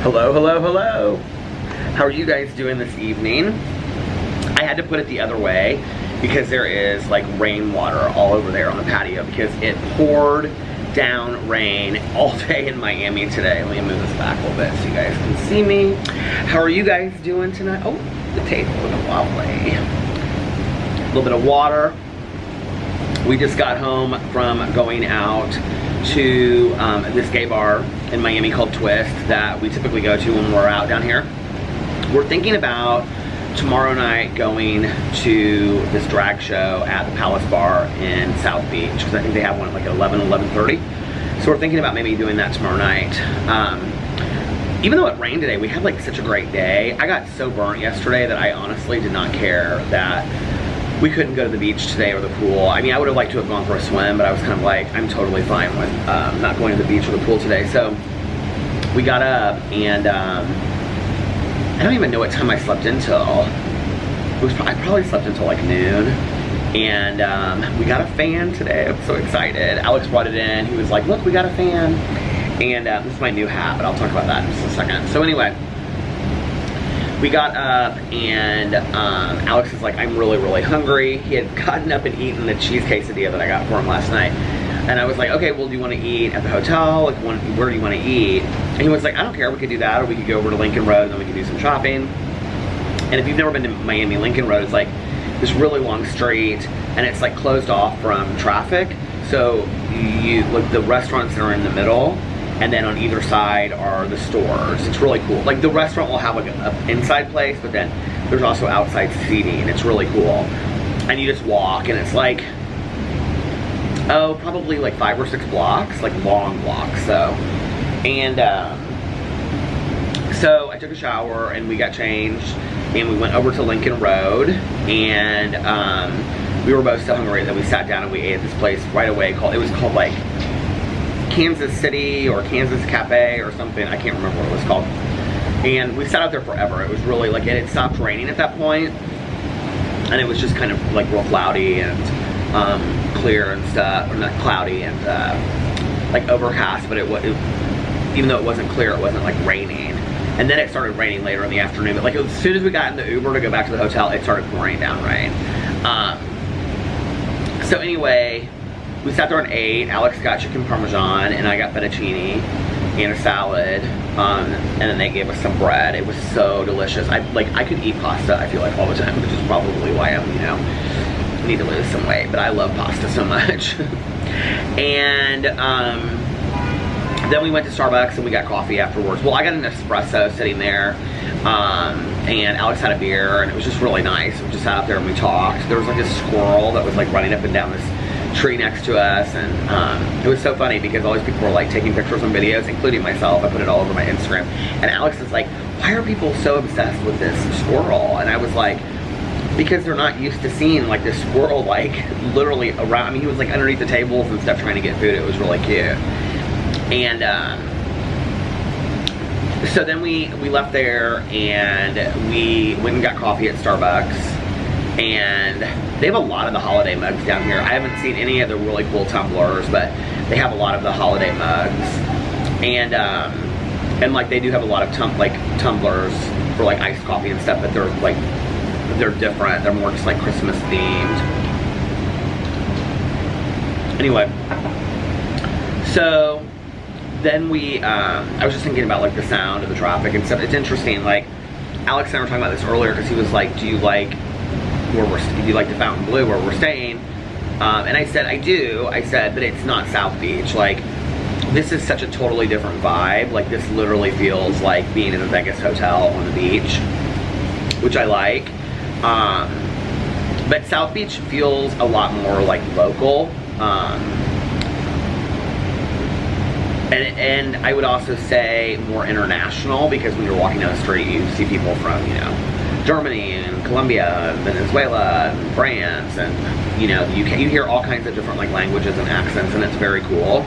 Hello, hello, hello. How are you guys doing this evening? I had to put it the other way because there is like rainwater all over there on the patio because it poured down rain all day in Miami today. Let me move this back a little bit so you guys can see me. How are you guys doing tonight? Oh, the table is lovely. A little bit of water. We just got home from going out to this gay bar in Miami called Twist that we typically go to when we're out down here. We're thinking about tomorrow night going to this drag show at the Palace Bar in South Beach because I think they have one at like 11:30. So we're thinking about maybe doing that tomorrow night. Even though it rained today, we had like such a great day. I got so burnt yesterday that I honestly did not care that we couldn't go to the beach today or the pool. I mean, I would have liked to have gone for a swim, but I was kind of like, I'm totally fine with not going to the beach or the pool today. So we got up and I don't even know what time I slept until. I probably slept until like noon. And we got a fan today. I'm so excited. Alex brought it in. He was like, look, we got a fan. And this is my new hat, but I'll talk about that in just a second. So anyway, we got up and Alex is like, I'm really, really hungry. He had gotten up and eaten the cheese quesadilla that I got for him last night. And I was like, okay, well, do you want to eat at the hotel? Like, where do you want to eat? And he was like, I don't care, we could do that, or we could go over to Lincoln Road and then we could do some shopping. And if you've never been to Miami, Lincoln Road is like this really long street and it's like closed off from traffic. So you like the restaurants that are in the middle, and then on either side are the stores. It's really cool. Like the restaurant will have like an inside place, but then there's also outside seating, and it's really cool. And you just walk, and it's like, oh, probably like 5 or 6 blocks, like long blocks. So, and so I took a shower and we got changed, and we went over to Lincoln Road, and we were both so hungry that we sat down and we ate at this place right away. It was called like Kansas City or Kansas Cafe or something. I can't remember what it was called. And we sat out there forever. It was really like, it had stopped raining at that point, and it was just kind of like real cloudy and clear and stuff, or not cloudy and like overcast, but even though it wasn't clear, it wasn't like raining. And then it started raining later in the afternoon, but like as soon as we got in the Uber to go back to the hotel, it started pouring down rain. So anyway, we sat there and ate. Alex got chicken parmesan and I got fettuccine and a salad, and then they gave us some bread. It was so delicious. I could eat pasta, I feel like, all the time, which is probably why I'm, you know, need to lose some weight, but I love pasta so much. And then we went to Starbucks and we got coffee afterwards. Well, I got an espresso sitting there, and Alex had a beer, and it was just really nice. We just sat out there and we talked. There was like a squirrel that was like running up and down this tree next to us, and it was so funny because all these people were like taking pictures and videos, including myself. I put it all over my Instagram, and Alex is like, why are people so obsessed with this squirrel? And I was like, because they're not used to seeing like this squirrel like literally around. I mean, he was like underneath the tables and stuff trying to get food. It was really cute. And so then we left there and we went and got coffee at Starbucks, and they have a lot of the holiday mugs down here. I haven't seen any of the really cool tumblers, but they have a lot of the holiday mugs. And like they do have a lot of tumblers for like iced coffee and stuff, but they're different. They're more just like Christmas themed. Anyway, so then I was just thinking about like the sound of the traffic and stuff. It's interesting, like Alex and I were talking about this earlier because he was like, do you like the Fontainebleau where we're staying? And I said, I do. I said, but it's not South Beach. Like, this is such a totally different vibe. Like, this literally feels like being in a Vegas hotel on the beach, which I like. But South Beach feels a lot more like local. And I would also say more international, because when you're walking down the street, you see people from, you know, Germany and Colombia and Venezuela and France and, you know, the UK. You hear all kinds of different like languages and accents, and it's very cool.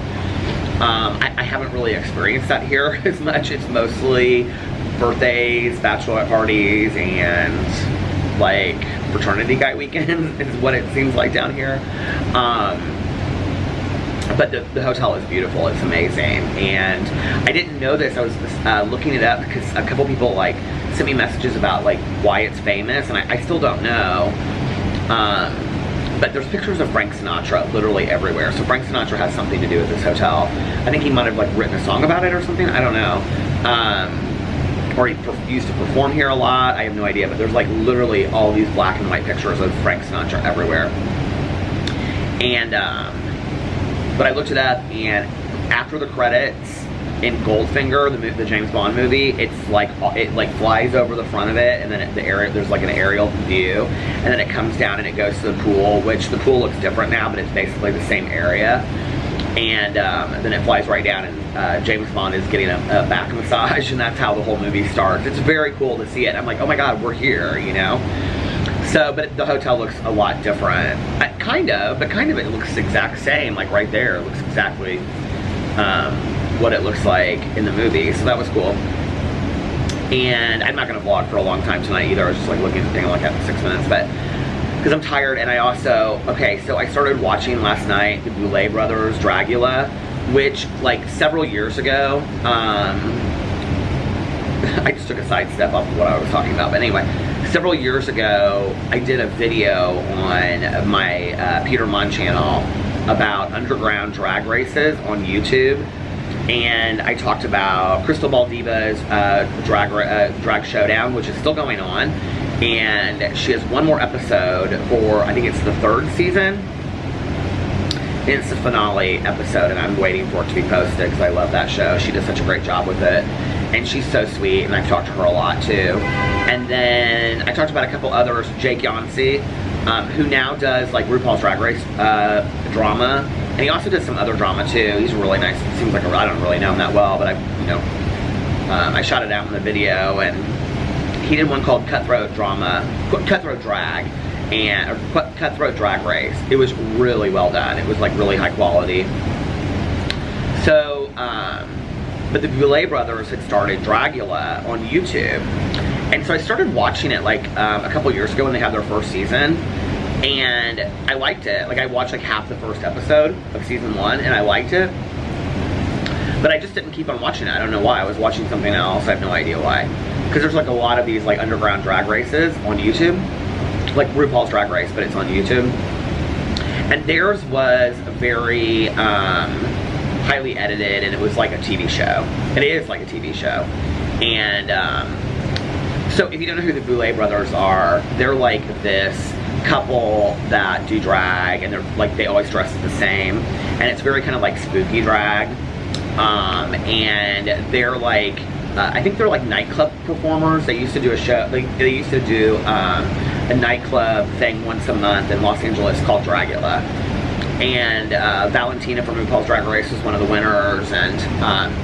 I haven't really experienced that here as much. It's mostly birthdays, bachelorette parties, and like fraternity guy weekends is what it seems like down here. But the hotel is beautiful. It's amazing. And I didn't know this. I was looking it up because a couple people like sent me messages about like why it's famous, and I still don't know. But there's pictures of Frank Sinatra literally everywhere. So Frank Sinatra has something to do with this hotel. I think he might have like written a song about it or something. I don't know. Or he used to perform here a lot. I have no idea. But there's like literally all these black and white pictures of Frank Sinatra everywhere. And but I looked it up, and after the credits in Goldfinger, the James Bond movie, it's like it like flies over the front of it, and then there's like an aerial view, and then it comes down and it goes to the pool, which the pool looks different now, but it's basically the same area. And then it flies right down, and James Bond is getting a back massage, and that's how the whole movie starts. It's very cool to see it. I'm like, oh my god, we're here, you know? So, but the hotel looks a lot different. Kind of it looks the exact same, like right there. It looks exactly what it looks like in the movie, so that was cool. And I'm not gonna vlog for a long time tonight either. I was just like looking at the thing like at 6 minutes, but because I'm tired. And I also, okay, so I started watching last night the Boulet Brothers Dragula, which like several years ago, I just took a sidestep off of what I was talking about, but anyway, several years ago, I did a video on my Peter Munn channel about underground drag races on YouTube, and I talked about Crystal Baldiva's drag showdown, which is still going on, and she has one more episode for, I think it's the 3rd season. It's the finale episode, and I'm waiting for it to be posted because I love that show. She does such a great job with it, and she's so sweet, and I've talked to her a lot too. And then I talked about a couple others, Jake Yancey, who now does like RuPaul's Drag Race drama, and he also does some other drama too. He's really nice. It seems like I don't really know him that well, but I shot it out in the video, and he did one called Cutthroat Drag. And Cutthroat Drag Race. It was really well done. It was like really high quality. So, but the Boulet Brothers had started Dragula on YouTube, and so I started watching it like a couple years ago when they had their first season, and I liked it. Like I watched like half the first episode of season 1, and I liked it, but I just didn't keep on watching it. I don't know why. I was watching something else. I have no idea why. Because there's like a lot of these like underground drag races on YouTube. Like RuPaul's Drag Race, but it's on YouTube. And theirs was very highly edited, and it was like a TV show. It is like a TV show. And so if you don't know who the Boulet Brothers are, they're like this couple that do drag, and they're like, they always dress the same. And it's very kind of like spooky drag. And they're like, I think they're like nightclub performers. They used to do a show, they used to do a nightclub thing once a month in Los Angeles called Dragula. And Valentina from RuPaul's Drag Race was one of the winners. And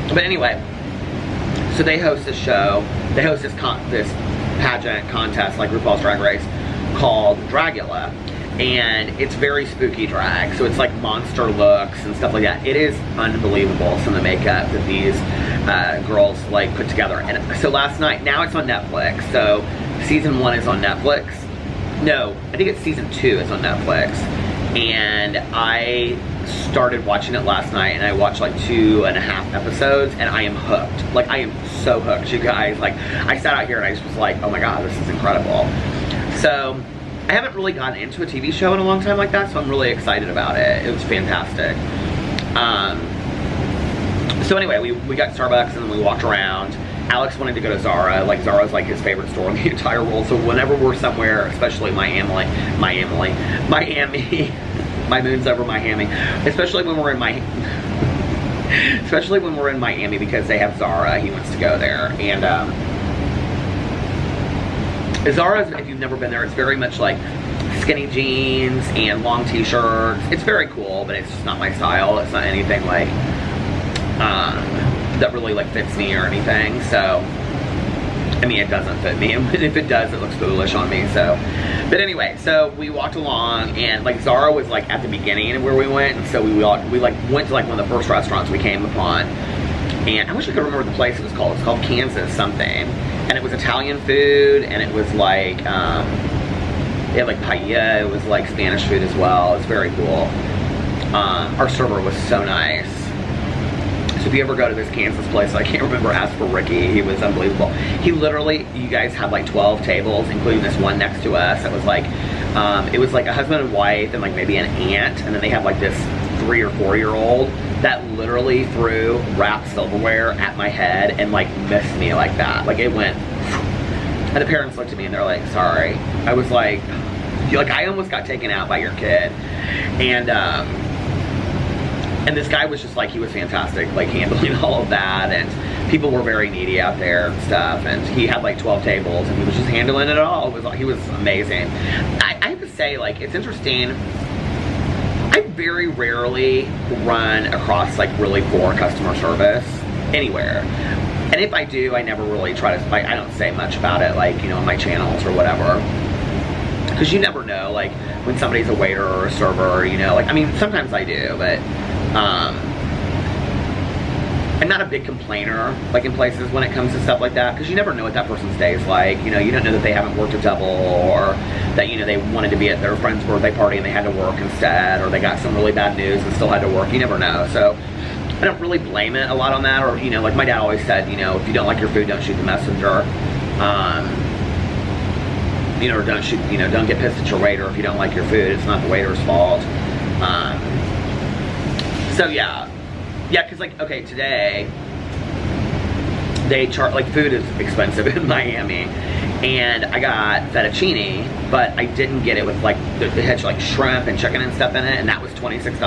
but anyway, so they host this show. They host this pageant contest like RuPaul's Drag Race called Dragula. And it's very spooky drag. So it's like monster looks and stuff like that. It is unbelievable, some of the makeup that these girls like put together. And so last night, now it's on Netflix. So season 1 is on Netflix. No, I think it's season 2 is on Netflix. And I started watching it last night, and I watched like 2.5 episodes, and I am hooked. Like I am so hooked, you guys. Like I sat out here and I just was like, oh my god, this is incredible. So I haven't really gotten into a TV show in a long time like that, so I'm really excited about it. It was fantastic. So anyway, we got Starbucks, and then we walked around. Alex wanted to go to Zara. Like Zara's like his favorite store in the entire world. So whenever we're somewhere, especially Miami, my moon's over Miami. Especially when we're in Miami, because they have Zara. He wants to go there. And Zara, if you've never been there, it's very much like skinny jeans and long t-shirts. It's very cool, but it's just not my style. It's not anything like that really like fits me or anything. So I mean, it doesn't fit me, and if it does, it looks foolish on me. So but anyway, so we walked along, and like Zara was like at the beginning where we went, and so we like went to like one of the first restaurants we came upon. And I wish I could remember the place it was called. It's called Kansas something. And it was Italian food, and it was like, they had like paella. It was like Spanish food as well. It's very cool. our server was so nice. So if you ever go to this Kansas place, I can't remember, ask for Ricky. He was unbelievable. He literally, you guys had like 12 tables, including this one next to us. It was like a husband and wife and like maybe an aunt, and then they had like this 3 or 4 year old that literally threw wrapped silverware at my head and like missed me like that. Like it went, and the parents looked at me and they're like, sorry. I was like I almost got taken out by your kid. And this guy was just like, he was fantastic, like handling all of that, and people were very needy out there and stuff, and he had like 12 tables and he was just handling it all. He was amazing. I have to say, like, it's interesting, I very rarely run across like really poor customer service anywhere. And if I do, I never really try to, I don't say much about it, like, you know, on my channels or whatever. Because you never know, like, when somebody's a waiter or a server, you know, like, I mean, sometimes I do, but I'm not a big complainer, like, in places when it comes to stuff like that, because you never know what that person's day is like. You know, you don't know that they haven't worked a double, or that, you know, they wanted to be at their friend's birthday party and they had to work instead, or they got some really bad news and still had to work. You never know. So I don't really blame it a lot on that. Or, you know, like my dad always said, you know, if you don't like your food, don't shoot the messenger. You know, or don't shoot, you know, don't get pissed at your waiter if you don't like your food. It's not the waiter's fault. So yeah, because like, okay, today they charge, like, food is expensive in Miami, and I got fettuccine, but I didn't get it with like, it had like shrimp and chicken and stuff in it, and that was $26.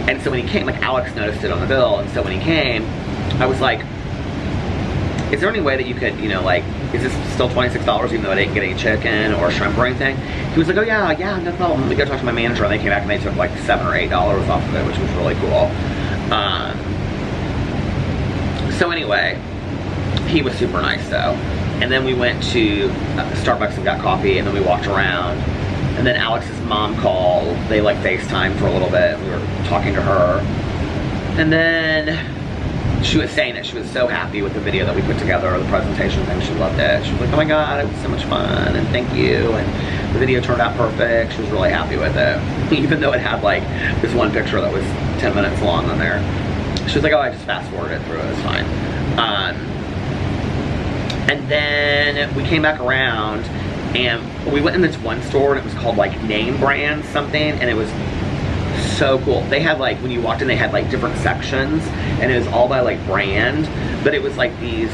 And so when he came, like, Alex noticed it on the bill, and so when he came, I was like, is there any way that you could, you know, like, is this still $26 even though I didn't get any chicken or shrimp or anything? He was like, oh yeah, no problem. Let me go talk to my manager, and they came back and they took like $7 or $8 off of it, which was really cool. So anyway, he was super nice though. And then we went to Starbucks and got coffee, and then we walked around. And then Alex's mom called. They like FaceTime for a little bit. We were talking to her. And then she was saying that she was so happy with the video that we put together, or the presentation thing. She loved it. She was like, oh my God, it was so much fun, and thank you. And the video turned out perfect. She was really happy with it. Even though it had like this one picture that was 10 minutes long on there. She was like, oh, I just fast forwarded through it, it's fine. And then we came back around, and we went in this one store, and it was called like Name Brand something, and it was so cool. They had like, when you walked in, they had like different sections, and it was all by like brand, but it was like these,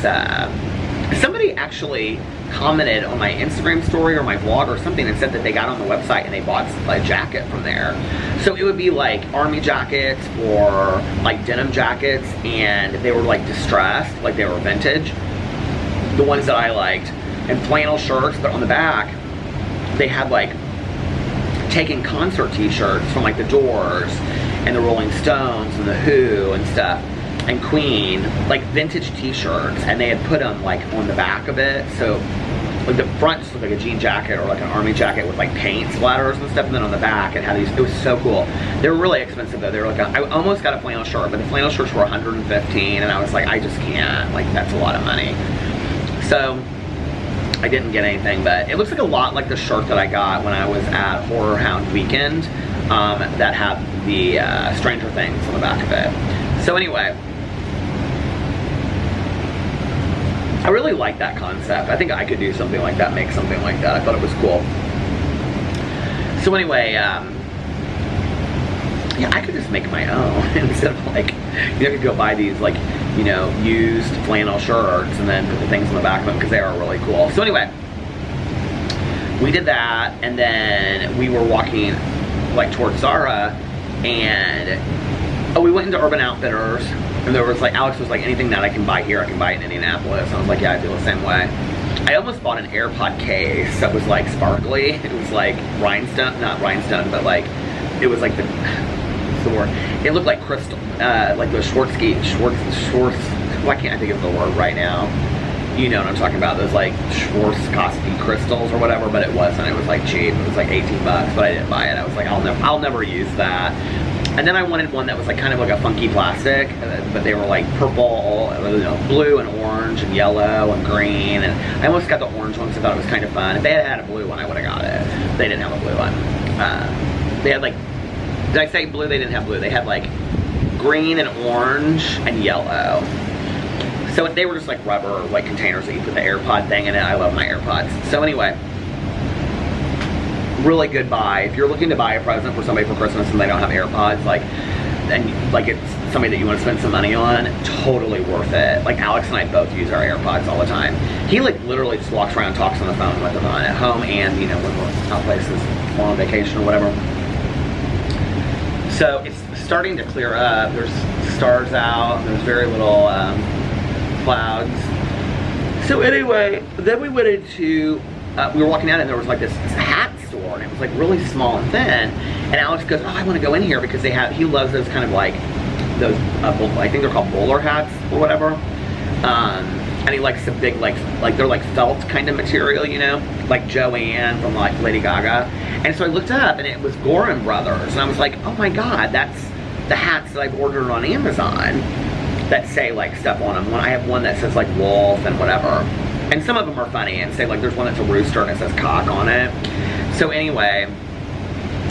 somebody actually commented on my Instagram story or my vlog or something and said that they got on the website and they bought a jacket from there. So it would be like army jackets or like denim jackets, and they were like distressed, like they were vintage, the ones that I liked, and flannel shirts, but on the back they had like taken concert t-shirts from like the Doors and the Rolling Stones and the Who and stuff, and Queen, like vintage t-shirts, and they had put them like on the back of it. So like the front just looked like a jean jacket or like an army jacket with like paint splatters and stuff, and then on the back it had these, it was so cool. They were really expensive though. They were like, I almost got a flannel shirt, but the flannel shirts were $115, and I was like, I just can't, like that's a lot of money. So I didn't get anything, but it looks like a lot like the shirt that I got when I was at Horror Hound Weekend, that had the Stranger Things on the back of it. So anyway, I really like that concept. I think I could do something like that, make something like that. I thought it was cool. So anyway, yeah, I could just make my own instead of like, you know, I could go buy these like, you know, used flannel shirts and then put the things on the back of them because they are really cool. So anyway, we did that, and then we were walking like towards Zara, and we went into Urban Outfitters, and there was like, Alex was like, anything that I can buy here, I can buy it in Indianapolis. And I was like, yeah, I feel the same way. I almost bought an AirPod case that was like sparkly. It was like rhinestone, not rhinestone, but like, it was like the word? It looked like crystal, like the Schwartz, why can't I think of the word right now? You know what I'm talking about, those like Swarovski crystals or whatever, but it wasn't. It was like cheap. It was like 18 bucks, but I didn't buy it. I was like, I'll never use that. And then I wanted one that was like kind of like a funky plastic, but they were like purple, you know, blue and orange and yellow and green, and I almost got the orange one because I thought it was kind of fun. If they had had a blue one, I would have got it. They didn't have a blue one. They had like Did I say blue? They didn't have blue. They had like green and orange and yellow. So they were just like rubber like containers that you put the AirPod thing in it. I love my AirPods. So anyway, really good buy. If you're looking to buy a present for somebody for Christmas and they don't have AirPods, like, and like it's somebody that you want to spend some money on, totally worth it. Like Alex and I both use our AirPods all the time. He like literally just walks around and talks on the phone with them on at home and, you know, when we're out places on vacation or whatever. So it's starting to clear up. There's stars out. There's very little clouds. So anyway, then we went into, we were walking out and there was like this hat store and it was like really small and thin. And Alex goes, oh, I want to go in here because they have, he loves those kind of like, those, I think they're called bowler hats or whatever. And he likes the big, like they're like felt kind of material, you know? Like Joanne from like Lady Gaga. And so I looked up and it was Gorin Brothers. And I was like, oh my God, that's the hats that I've ordered on Amazon that say like stuff on them. I have one that says like wolf and whatever. And some of them are funny and say like, there's one that's a rooster and it says cock on it. So anyway,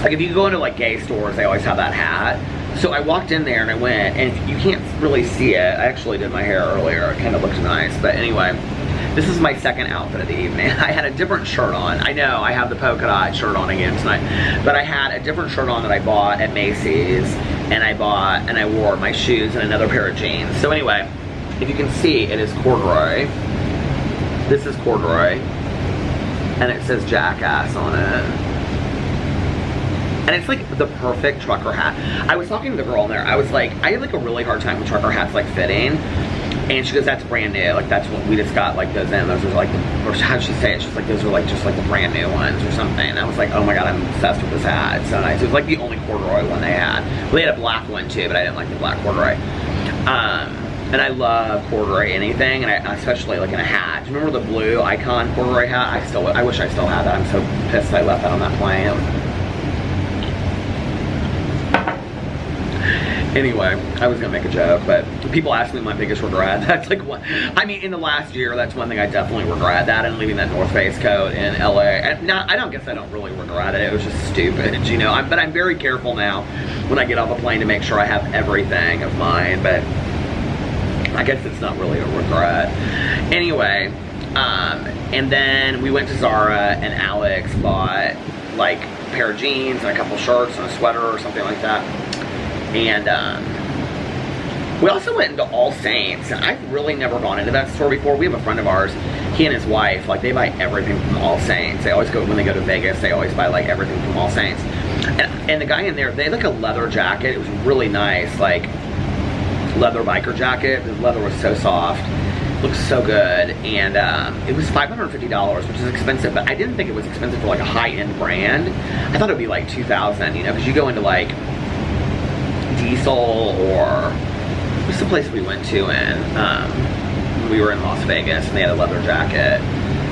like if you go into like gay stores, they always have that hat. So I walked in there and I went, and you can't really see it. I actually did my hair earlier. It kind of looks nice. But anyway, this is my second outfit of the evening. I had a different shirt on. I know, I have the polka dot shirt on again tonight. But I had a different shirt on that I bought at Macy's. And I wore my shoes and another pair of jeans. So anyway, if you can see, it is corduroy. This is corduroy. And it says Jackass on it. And it's like the perfect trucker hat. I was talking to the girl in there. I was like, I had like a really hard time with trucker hats like fitting. And she goes, that's brand new. Like that's what we just got like those in. Those are like, or how did she say it? She's like, those are like just like the brand new ones or something. And I was like, oh my God, I'm obsessed with this hat. It's so nice. It was like the only corduroy one they had. Well, they had a black one too, but I didn't like the black corduroy. And I love corduroy anything, and I especially like in a hat. Do you remember the blue icon corduroy hat? I wish I still had that. I'm so pissed I left that on that plane. Anyway, I was gonna make a joke, but people ask me my biggest regret. That's like one, I mean, in the last year, that's one thing I definitely regret. That and leaving that North Face coat in LA. And now, I don't guess I don't really regret it. It was just stupid, you know. But I'm very careful now when I get off a plane to make sure I have everything of mine. But I guess it's not really a regret. Anyway, and then we went to Zara and Alex bought like a pair of jeans and a couple shirts and a sweater or something like that. And we also went into All Saints, and I've really never gone into that store before. We have a friend of ours, he and his wife, like they buy everything from All Saints. They always go, when they go to Vegas, they always buy like everything from All Saints. And the guy in there, they had like a leather jacket. It was really nice, like leather biker jacket. The leather was so soft, looked so good. And it was $550, which is expensive, but I didn't think it was expensive for like a high-end brand. I thought it would be like $2,000, you know, because you go into like Diesel or what's the place we went to in we were in Las Vegas and they had a leather jacket.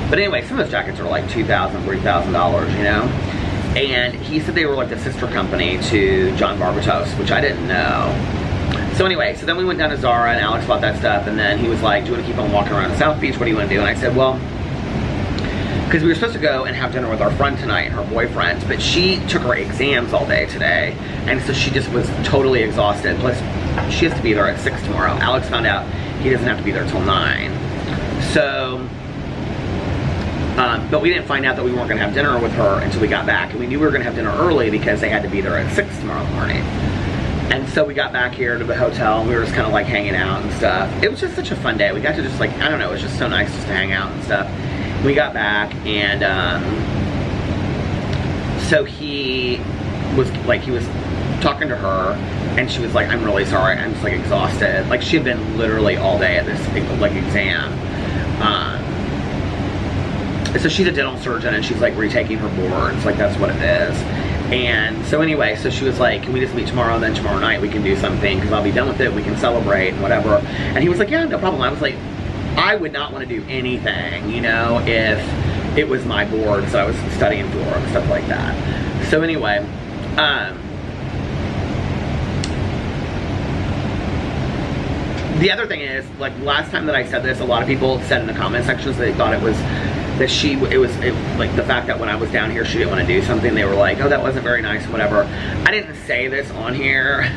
But anyway, some of those jackets are like $2,000, $3,000, you know. And he said they were like the sister company to John Barbatos, which I didn't know. So anyway, so then we went down to Zara and Alex bought that stuff, and then he was like, do you want to keep on walking around the South Beach? What do you want to do? And I said, well, because we were supposed to go and have dinner with our friend tonight and her boyfriend, but she took her exams all day today, and so she just was totally exhausted. Plus, she has to be there at 6 tomorrow. Alex found out he doesn't have to be there till 9. So, but we didn't find out that we weren't gonna have dinner with her until we got back, and we knew we were gonna have dinner early because they had to be there at 6 tomorrow morning. And so we got back here to the hotel, and we were just kind of like hanging out and stuff. It was just such a fun day. We got to just like, I don't know, it was just so nice just to hang out and stuff. We got back, and so he was talking to her, and she was like, I'm really sorry, I'm just like exhausted. Like she had been literally all day at this like exam. So she's a dental surgeon, and she's like retaking her boards, like that's what it is. And so anyway, so she was like, can we just meet tomorrow, and then tomorrow night we can do something, because I'll be done with it, we can celebrate and whatever. And he was like, yeah, no problem. I was like, I would not want to do anything, you know, if it was my boards I was studying for and stuff like that. So anyway, the other thing is, like last time that I said this, a lot of people said in the comment sections they thought it was that like the fact that when I was down here she didn't want to do something, they were like, oh, that wasn't very nice, whatever. I didn't say this on here,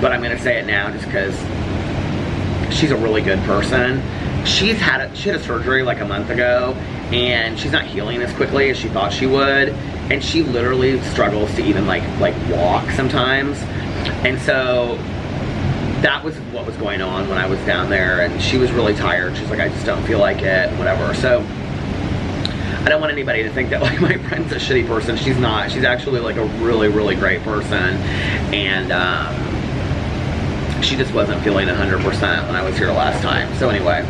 but I'm gonna say it now just because she's a really good person. She had a surgery like a month ago, and she's not healing as quickly as she thought she would, and she literally struggles to even like walk sometimes. And so that was what was going on when I was down there, and she was really tired. She's like, I just don't feel like it, whatever. So I don't want anybody to think that like my friend's a shitty person. She's not. She's actually like a really, really great person. And she just wasn't feeling 100% when I was here last time. So anyway.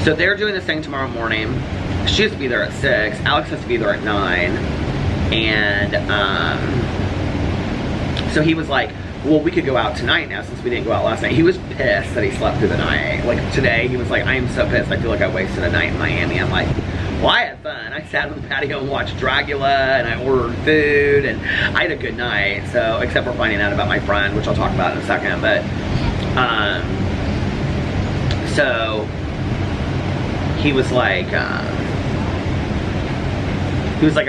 So they're doing this thing tomorrow morning. She has to be there at 6. Alex has to be there at 9. And so he was like, well, we could go out tonight now since we didn't go out last night. He was pissed that he slept through the night. Like today, he was like, I am so pissed. I feel like I wasted a night in Miami. I'm like, well, I had fun. I sat on the patio and watched Dracula, and I ordered food, and I had a good night. So, except for finding out about my friend, which I'll talk about in a second. But, so he was like, I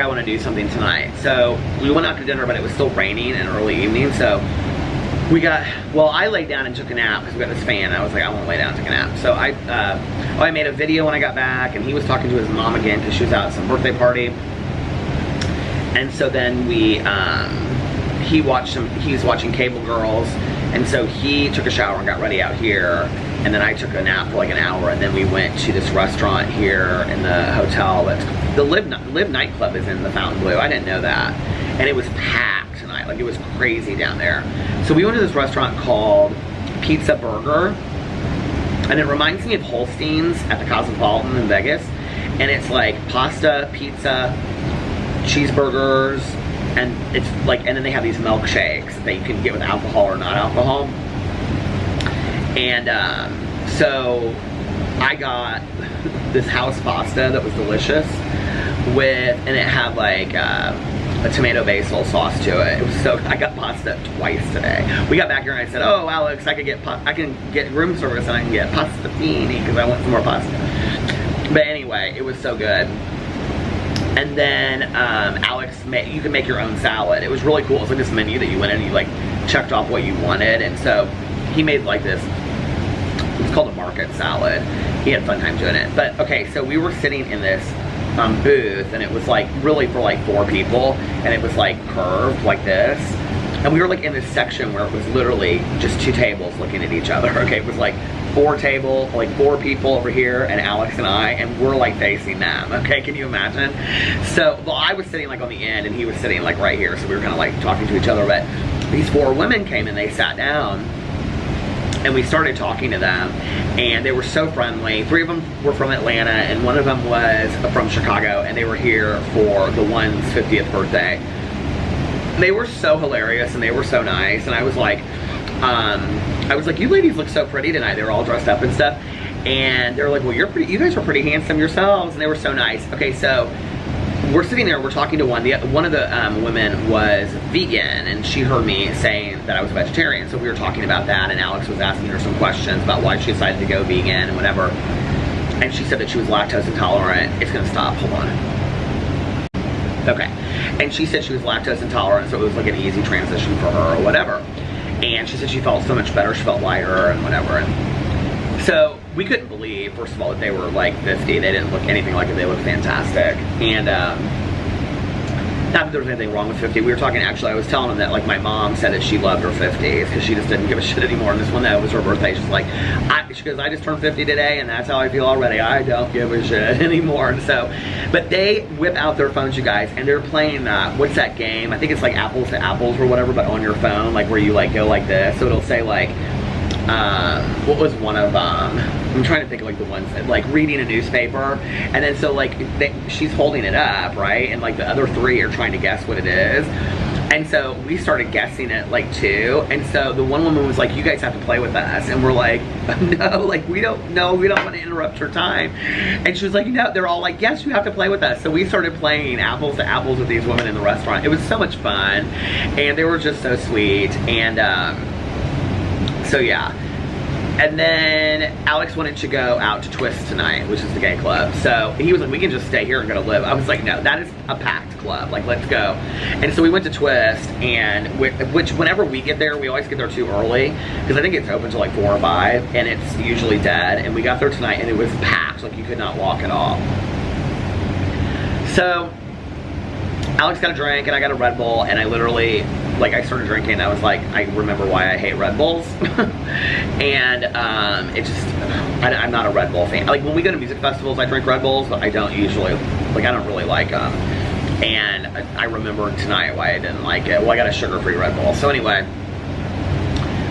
want to do something tonight. So we went out to dinner, but it was still raining and early evening. So I laid down and took a nap because we got this fan. I was like, I won't lay down and take a nap. So I made a video when I got back, and he was talking to his mom again because she was out at some birthday party. And so then he's watching Cable Girls, and so he took a shower and got ready out here. And then I took a nap for like an hour, and then we went to this restaurant here in the hotel. The Live nightclub is in the Fontainebleau. I didn't know that. And it was packed tonight. Like, it was crazy down there. So we went to this restaurant called Pizza Burger. And it reminds me of Holstein's at the Cosmopolitan in Vegas. And it's like pasta, pizza, cheeseburgers, and it's like, and then they have these milkshakes that you can get with alcohol or not alcohol. And so I got this house pasta that was delicious and it had like a tomato basil sauce to it. It was so, I got pasta twice today. We got back here and I said, oh, Alex, I can get room service and I can get pasta fini because I want some more pasta. But anyway, it was so good. And then Alex, you can make your own salad. It was really cool. It was like this menu that you went in and you like checked off what you wanted. And so he made like this, it's called a market salad. He had a fun time doing it. But okay, so we were sitting in this booth, and it was like really for like 4 people, and it was like curved like this. And we were like in this section where it was literally just 2 tables looking at each other. Okay, it was like 4 people over here, and Alex and I, and we're like facing them. Okay, can you imagine? So, well, I was sitting like on the end, and he was sitting like right here, so we were kind of like talking to each other. But these 4 women came and they sat down, and we started talking to them, and they were so friendly. 3 of them were from Atlanta, and 1 of them was from Chicago, and they were here for the one's 50th birthday. They were so hilarious, and they were so nice, and I was like, you ladies look so pretty tonight. They were all dressed up and stuff, and they were like, well, you're pretty, you guys were pretty handsome yourselves, and they were so nice. Okay, so we're sitting there, we're talking to one of the women was vegan, and she heard me saying that I was a vegetarian, so we were talking about that, and Alex was asking her some questions about why she decided to go vegan and whatever, and she said that she was lactose intolerant. It's gonna stop, hold on. Okay, and she said she was lactose intolerant, so it was like an easy transition for her or whatever, and she said she felt so much better, she felt lighter and whatever. And so we couldn't believe, first of all, that they were like 50. They didn't look anything like it. They looked fantastic. And not that there was anything wrong with 50. We were talking, actually, I was telling them that like my mom said that she loved her 50s because she just didn't give a shit anymore. And this one, that was her birthday. She's like, she goes, I just turned 50 today, and that's how I feel already. I don't give a shit anymore. And so, but they whip out their phones, you guys, and they're playing, what's that game? I think it's like Apples to Apples or whatever, but on your phone, like where you like go like this. So it'll say like, what was one of I'm trying to think of like the ones that, like reading a newspaper, and then so like she's holding it up, right, and like the other 3 are trying to guess what it is, and so we started guessing it like too, and so the one woman was like, you guys have to play with us, and we're like, no, like we don't want to interrupt her time, and she was like, no, they're all like, yes, you have to play with us. So we started playing Apples to Apples with these women in the restaurant. It was so much fun, and they were just so sweet. And so yeah, And then Alex wanted to go out to Twist tonight, which is the gay club. So he was like, we can just stay here and go to Live. I was like, no, that is a packed club. Like, let's go. And so we went to Twist, and which whenever we get there, we always get there too early because I think it's open till like 4 or 5, and it's usually dead. And we got there tonight, and it was packed. Like, you could not walk at all. So Alex got a drink, and I got a Red Bull, and I literally, like, I started drinking, and I was like, I remember why I hate Red Bulls. And it just, I'm not a Red Bull fan. Like, when we go to music festivals, I drink Red Bulls, but I don't usually, like, I don't really like them. And I remember tonight why I didn't like it. Well, I got a sugar-free Red Bull. So anyway,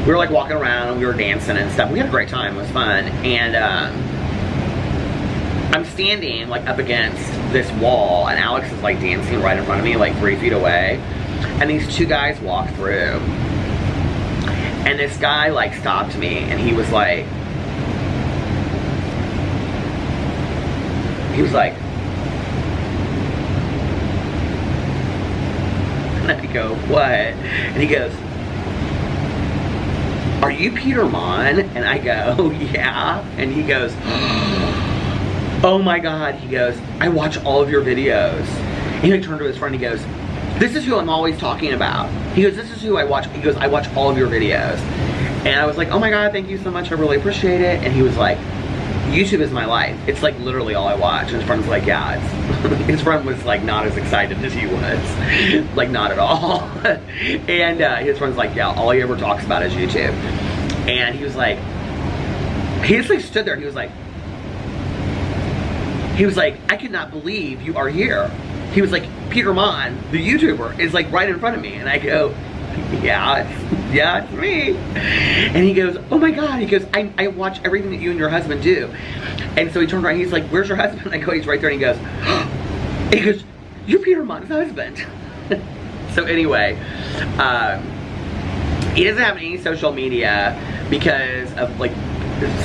we were like walking around, and we were dancing and stuff. We had a great time, it was fun. And I'm standing like up against this wall, and Alex is like dancing right in front of me, like 3 feet away. And these two guys walk through. And this guy like stopped me, and he was like, and I go, what? And he goes, are you Peter Mon? And I go, yeah. And he goes, oh my God. He goes, I watch all of your videos. And he turned to his friend, he goes, this is who I'm always talking about. He goes, this is who I watch. He goes, I watch all of your videos. And I was like, oh my God, thank you so much. I really appreciate it. And he was like, YouTube is my life. It's like literally all I watch. And his friend was like, yeah, it's, his friend was like not as excited as he was. Like, not at all. And his friend's like, yeah, all he ever talks about is YouTube. And he was like, he just like stood there and he was like, I cannot believe you are here. He was like, Peter Mon, the YouTuber, is like right in front of me. And I go, yeah, it's me. And he goes, oh my God. He goes, I watch everything that you and your husband do. And so he turned around, he's like, where's your husband? I go, he's right there. And he goes, you're Peter Mon's husband. So anyway, he doesn't have any social media because of like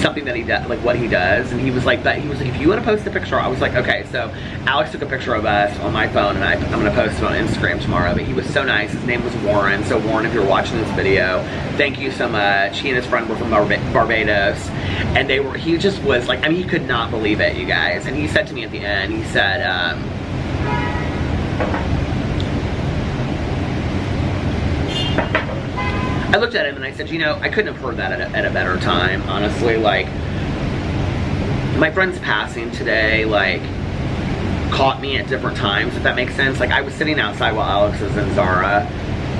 something that he does, like what he does. And he was like, if you want to post a picture, I was like, okay. So Alex took a picture of us on my phone, and I'm gonna post it on Instagram tomorrow. But he was so nice. His name was Warren. So Warren, if you're watching this video, thank you so much. He and his friend were from Barbados, and he just was like, I mean, he could not believe it, you guys. And he said to me at the end, he said, I looked at him and I said, you know, I couldn't have heard that at a better time, honestly. Like, my friend's passing today, like, caught me at different times, if that makes sense. Like, I was sitting outside while Alex was in Zara,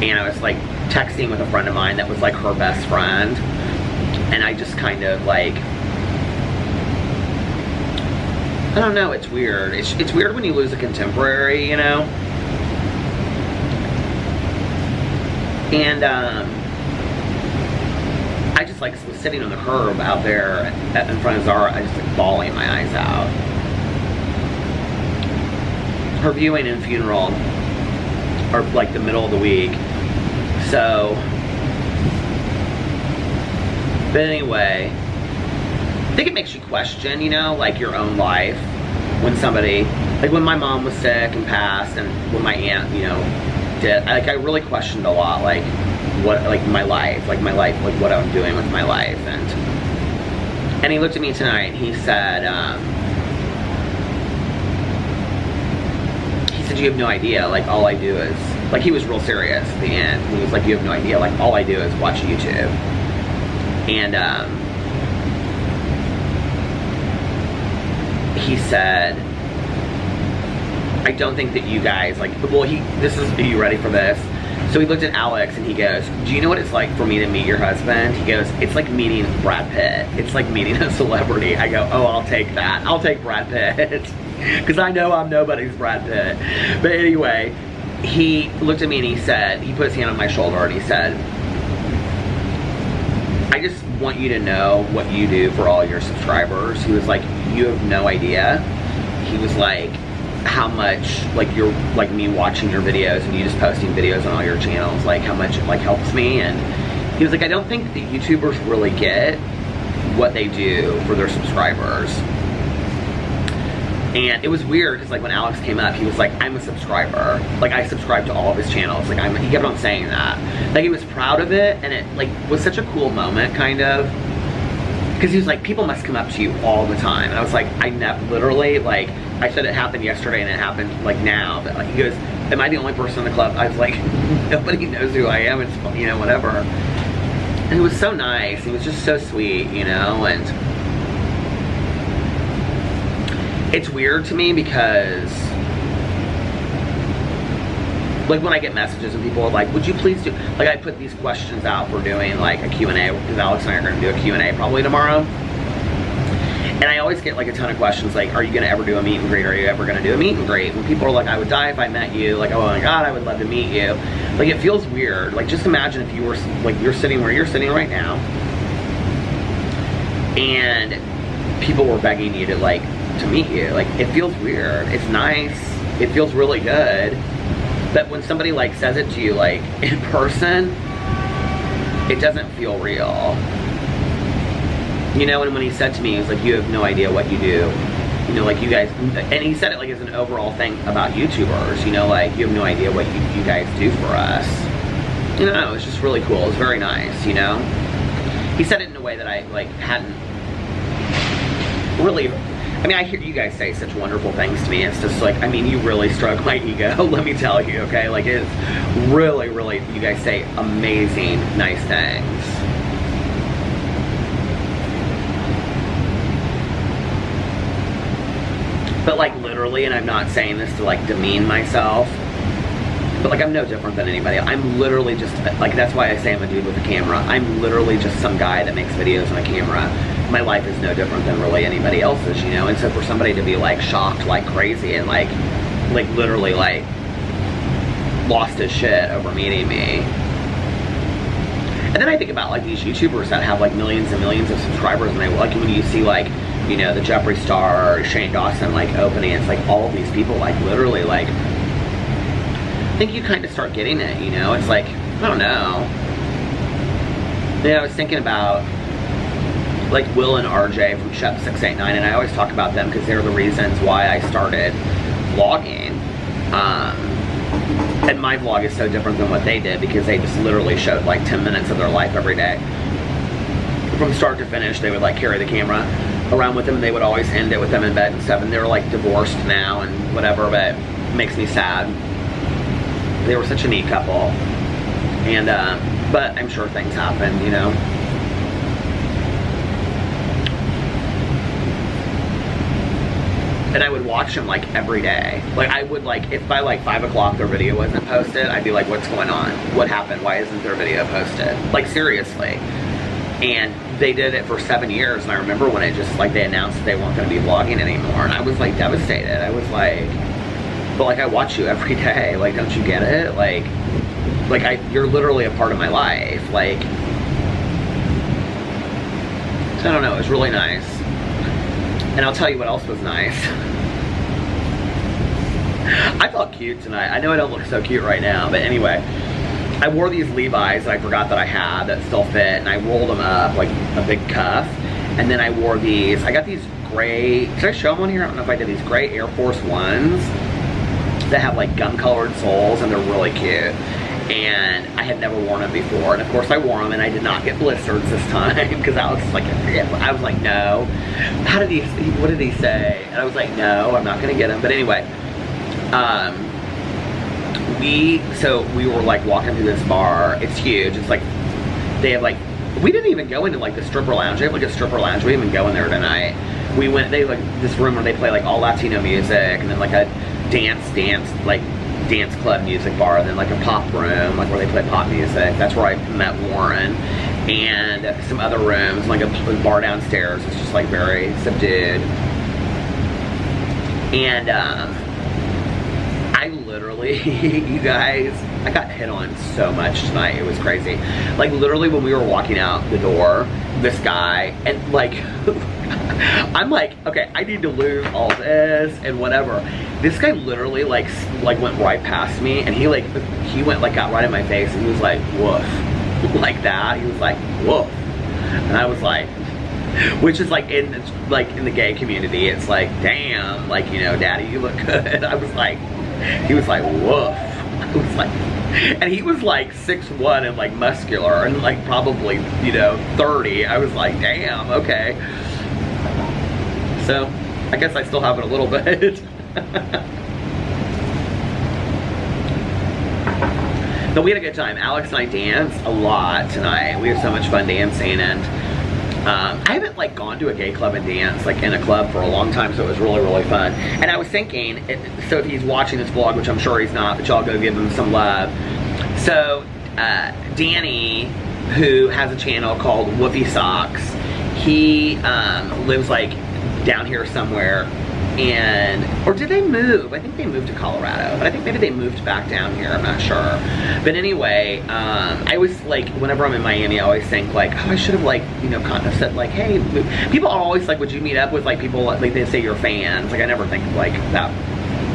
and I was, like, texting with a friend of mine that was, like, her best friend. And I just kind of, like, I don't know, it's weird. It's weird when you lose a contemporary, you know? And, I just like was sitting on the curb out there in front of Zara. I just like bawling my eyes out. Her viewing and funeral are like the middle of the week. So, but anyway, I think it makes you question, you know, like your own life. When somebody, like when my mom was sick and passed, and when my aunt, you know, did, like I really questioned a lot, like what, like my life, like what I'm doing with my life. And he looked at me tonight and he said, you have no idea, like all I do is, like he was real serious at the end. He was like, you have no idea, like all I do is watch YouTube. And he said, I don't think that you guys, like, well, are you ready for this? So he looked at Alex and he goes, do you know what it's like for me to meet your husband? He goes, it's like meeting Brad Pitt. It's like meeting a celebrity. I go, oh, I'll take that. I'll take Brad Pitt. Because I know I'm nobody's Brad Pitt. But anyway, he looked at me and he said, he put his hand on my shoulder and he said, I just want you to know what you do for all your subscribers. He was like, you have no idea. He was like, how much, like you're, like me watching your videos and you just posting videos on all your channels, like how much it like helps me. And he was like, I don't think that YouTubers really get what they do for their subscribers. And it was weird because like when Alex came up, he was like, I'm a subscriber. Like I subscribe to all of his channels. Like he kept on saying that. Like he was proud of it, and it like was such a cool moment, kind of. because he was like, people must come up to you all the time. And I was like, I never, literally, like, I said it happened yesterday and it happened like now. But like, he goes, am I the only person in the club? I was like, nobody knows who I am. It's, you know, whatever. And he was so nice. He was just so sweet, you know, and it's weird to me because like when I get messages and people are like, would you please do, like I put these questions out for doing like a Q&A, because Alex and I are going to do a Q&A probably tomorrow. And I always get like a ton of questions like, are you going to ever do a meet and greet? Are you ever going to do a meet and greet? When people are like, I would die if I met you. Like, oh my God, I would love to meet you. Like, it feels weird. Like, just imagine if you were, like, you're sitting where you're sitting right now and people were begging you to, like, to meet you. Like, it feels weird. It's nice. It feels really good. But when somebody, like, says it to you, like, in person, it doesn't feel real. You know, and when he said to me, he was like, you have no idea what you do. You know, like you guys, and he said it like as an overall thing about YouTubers, you know, like you have no idea what you guys do for us. You know, it's just really cool. It's very nice, you know. He said it in a way that I like hadn't really, I mean, I hear you guys say such wonderful things to me. It's just like, I mean, you really stroke my ego, let me tell you, okay? Like it's really, really, you guys say amazing, nice things. But like literally, and I'm not saying this to like demean myself, but like I'm no different than anybody. I'm literally just, like that's why I say I'm a dude with a camera. I'm literally just some guy that makes videos on a camera. My life is no different than really anybody else's, you know? And so for somebody to be like shocked like crazy and like literally like lost his shit over meeting me. And then I think about like these YouTubers that have like millions and millions of subscribers, and I like when you see like, you know, the Jeffree Star or Shane Dawson like opening, it's like all of these people like literally like, I think you kind of start getting it, you know? It's like, I don't know. Yeah, I was thinking about like Will and RJ from Shep 689, and I always talk about them because they're the reasons why I started vlogging. And my vlog is so different than what they did because they just literally showed like 10 minutes of their life every day. From start to finish, they would like carry the camera around with them, and they would always end it with them in bed and stuff, and they're like divorced now and whatever, but it makes me sad. They were such a neat couple. And, but I'm sure things happen, you know? And I would watch them like every day. Like I would like, if by like 5 o'clock their video wasn't posted, I'd be like, what's going on? What happened? Why isn't their video posted? Like seriously. And they did it for 7 years, and I remember when it just like they announced that they weren't gonna be vlogging anymore, and I was like devastated. I was like, but like I watch you every day, like don't you get it? Like you're literally a part of my life. Like, I don't know, it was really nice. And I'll tell you what else was nice. I felt cute tonight. I know I don't look so cute right now, but anyway. I wore these Levi's that I forgot that I had that still fit, and I rolled them up like a big cuff. And then I wore these, I got these gray, did I show them on here? I don't know if I did, these gray Air Force Ones that have like gum colored soles, and they're really cute. And I had never worn them before, and of course I wore them, and I did not get blisters this time because I was like, no. What did he say? And I was like, no, I'm not gonna get them. But anyway, so we were like walking through this bar. It's huge. It's like, they have like, we didn't even go into like the stripper lounge. They have like a stripper lounge. We didn't even go in there tonight. We went, they like this room where they play like all Latino music, and then like a dance club music bar, and then like a pop room, like where they play pop music. That's where I met Warren. And some other rooms, like a bar downstairs. It's just like very subdued. And I literally, you guys, I got hit on so much tonight. It was crazy. Like literally when we were walking out the door, this guy, and like, I'm like, okay, I need to lose all this and whatever. This guy literally like went right past me, and he went like got right in my face, and he was like, woof. Like that. He was like, woof. And I was like, which is like in the gay community, it's like, damn, like, you know, daddy, you look good. I was like, he was like, woof. I was like, and he was like 6'1" and like muscular and like probably, you know, 30. I was like, damn, okay. So I guess I still have it a little bit. But we had a good time. Alex and I danced a lot tonight. We had so much fun dancing, and I haven't like gone to a gay club and danced like in a club for a long time, so it was really, really fun. And I was thinking, so if he's watching this vlog, which I'm sure he's not, but y'all go give him some love. So Danny, who has a channel called Woofy Socks, he lives like down here somewhere. And, or did they move? I think they moved to Colorado, but I think maybe they moved back down here, I'm not sure. But anyway, I always like, whenever I'm in Miami, I always think like, oh, I should have like, you know, kind of said like, hey, people are always like, would you meet up with like people, like they say you're fans. Like I never think like that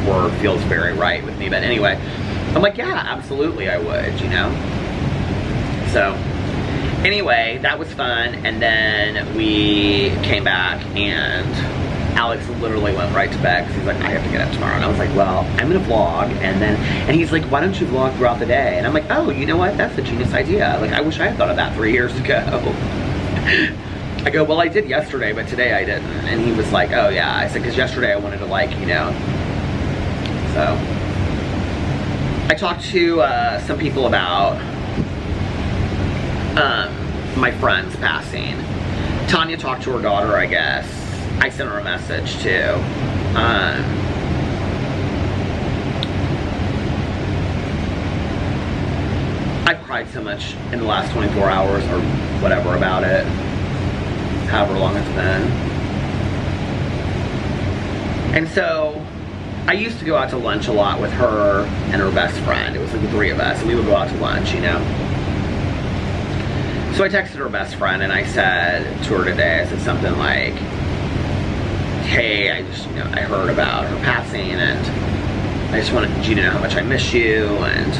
word feels very right with me, but anyway, I'm like, yeah, absolutely I would, you know? So, anyway, that was fun, and then we came back and Alex literally went right to bed because he's like, I have to get up tomorrow. And I was like, well, I'm gonna vlog. And he's like, why don't you vlog throughout the day? And I'm like, oh, you know what? That's a genius idea. Like, I wish I had thought of that 3 years ago. I go, well, I did yesterday, but today I didn't. And he was like, oh yeah. I said, because yesterday I wanted to like, you know. So, I talked to some people about my friend's passing. Tanya talked to her daughter, I guess. I sent her a message too. I've cried so much in the last 24 hours or whatever about it, however long it's been. And so I used to go out to lunch a lot with her and her best friend. It was like the three of us, and we would go out to lunch, you know. So I texted her best friend and I said to her today, I said something like, hey, I just, you know, I heard about her passing, and I just wanted you to know how much I miss you, and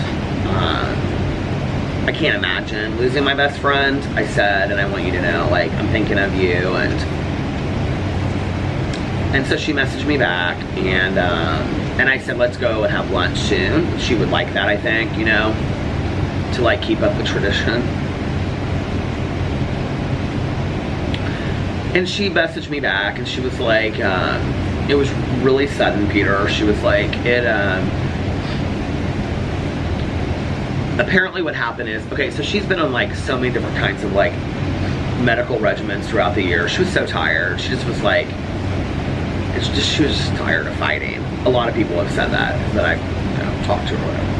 I can't imagine losing my best friend, I said, and I want you to know, like, I'm thinking of you, and so she messaged me back, and I said, let's go and have lunch soon. She would like that, I think, you know, to like keep up the tradition. And she messaged me back, and she was like, it was really sudden, Peter. She was like, apparently what happened is, okay, so she's been on like so many different kinds of like medical regimens throughout the year. She was so tired. She just was like, she was just tired of fighting. A lot of people have said that I, you know, talked to her or whatever.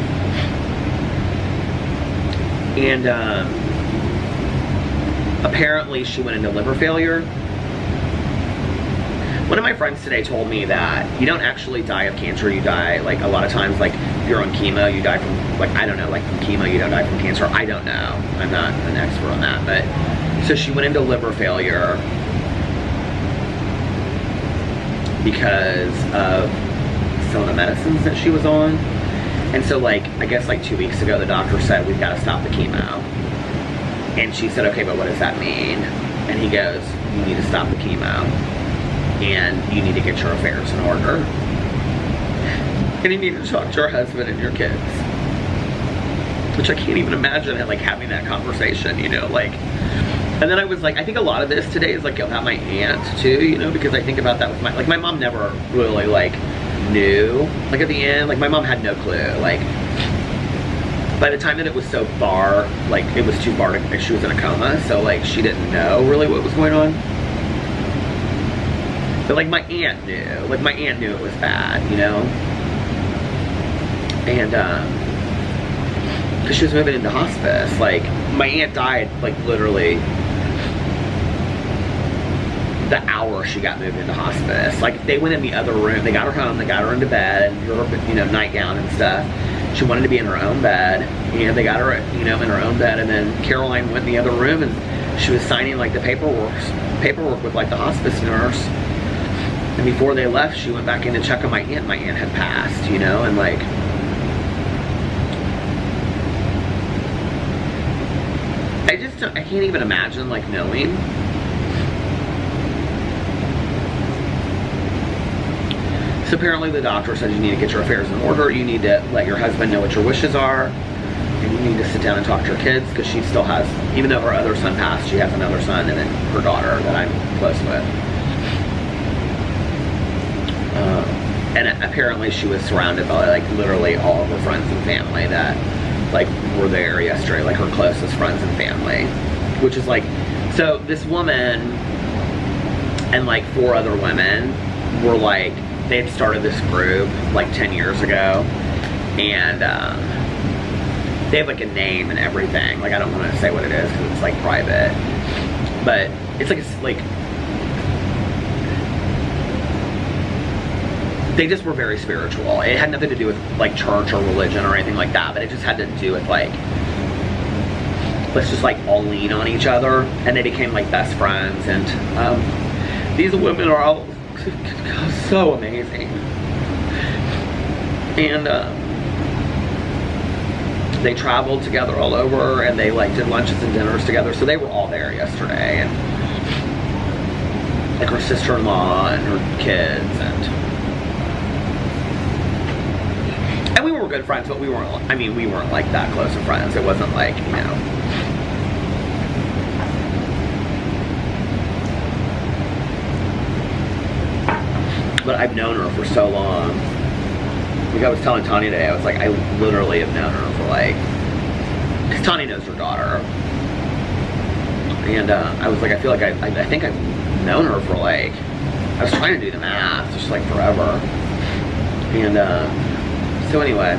And apparently she went into liver failure. One of my friends today told me that you don't actually die of cancer, you die, like, a lot of times, like, if you're on chemo, you die from, like, I don't know, like, from chemo, you don't die from cancer. I don't know. I'm not an expert on that, but, so she went into liver failure because of some of the medicines that she was on. And so, like, I guess, like, 2 weeks ago, the doctor said, we've got to stop the chemo. And she said, okay, but what does that mean? And he goes, you need to stop the chemo. And you need to get your affairs in order. And you need to talk to your husband and your kids. Which I can't even imagine like having that conversation, you know, like. And then I was like, I think a lot of this today is like about my aunt too, you know, because I think about that with my mom never really like knew, like at the end, like my mom had no clue, like by the time that it was so far, like it was too far to, she was in a coma, so like she didn't know really what was going on. But like my aunt knew, like my aunt knew it was bad, you know? And because she was moving into hospice, like my aunt died like literally the hour she got moved into hospice. Like they went in the other room, they got her home, they got her into bed, and her, you know, nightgown and stuff. She wanted to be in her own bed, and they got her, you know, in her own bed, and then Caroline went in the other room and she was signing like the paperwork with like the hospice nurse. And before they left, she went back in to check on my aunt. My aunt had passed, you know, and like, I just don't, I can't even imagine like knowing. So apparently the doctor said you need to get your affairs in order, you need to let your husband know what your wishes are, and you need to sit down and talk to your kids, because she still has, even though her other son passed, she has another son and then her daughter that I'm close with. And apparently she was surrounded by like literally all of her friends and family that like were there yesterday, like her closest friends and family, which is like, so this woman and like 4 other women were like, they had started this group like 10 years ago, and they have like a name and everything. Like I don't want to say what it is because it's like private, but it's like they just were very spiritual. It had nothing to do with like church or religion or anything like that, but it just had to do with like, let's just like all lean on each other, and they became like best friends. And these women are all so amazing, and they traveled together all over, and they like did lunches and dinners together. So they were all there yesterday, and like her sister-in-law and her kids, and we were good friends, but we weren't, I mean, we weren't like that close of friends. It wasn't like, you know. But I've known her for so long. Like I was telling Tanya today, I was like, I literally have known her for like, because Tanya knows her daughter. And I was like, I feel like I think I've known her for like, I was trying to do the math, just like forever. And so anyway,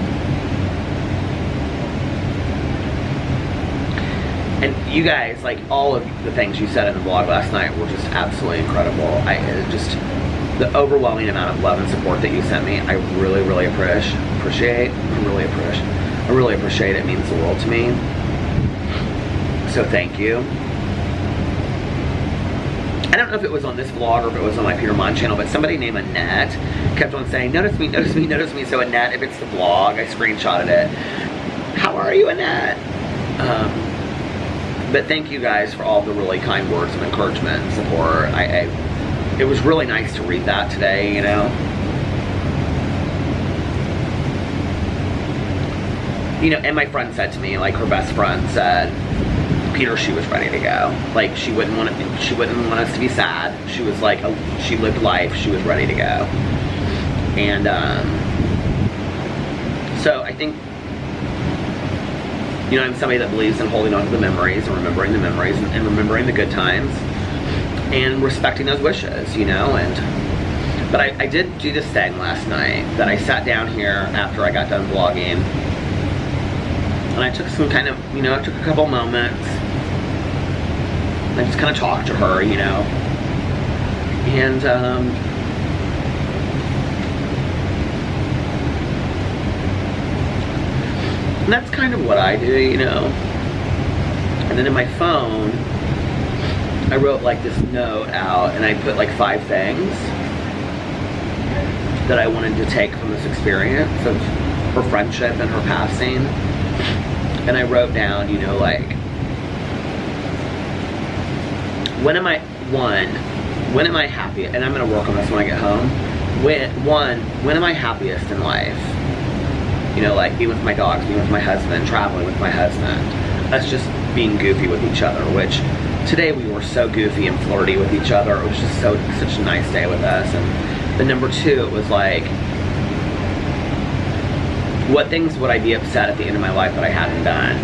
and you guys, like all of the things you said in the vlog last night were just absolutely incredible. Just the overwhelming amount of love and support that you sent me, I really, really appreciate. I really appreciate it. It means the world to me. So thank you. I don't know if it was on this vlog or if it was on my Peter Mon channel, but somebody named Annette kept on saying, notice me, notice me, notice me. So Annette, if it's the vlog, I screenshotted it. How are you, Annette? But thank you guys for all the really kind words of encouragement and support. It was really nice to read that today, you know. You know, and my friend said to me, like her best friend said, Peter, she was ready to go. Like she wouldn't want us to be sad. She was like, she lived life. She was ready to go. And so I think, you know, I'm somebody that believes in holding on to the memories and remembering the memories and remembering the good times and respecting those wishes, you know. And but I did do this thing last night that I sat down here after I got done vlogging, and I took some kind of, you know, I took a couple moments. I just kind of talked to her, you know, and that's kind of what I do, you know. And then in my phone, I wrote like this note out, and I put like 5 things that I wanted to take from this experience of her friendship and her passing. And I wrote down, you know, like, when am I happy? And I'm gonna work on this when I get home. When am I happiest in life? You know, like being with my dogs, being with my husband, traveling with my husband. Us just being goofy with each other, which today we were so goofy and flirty with each other. It was just such a nice day with us. And then number 2, it was like, what things would I be upset at the end of my life that I hadn't done?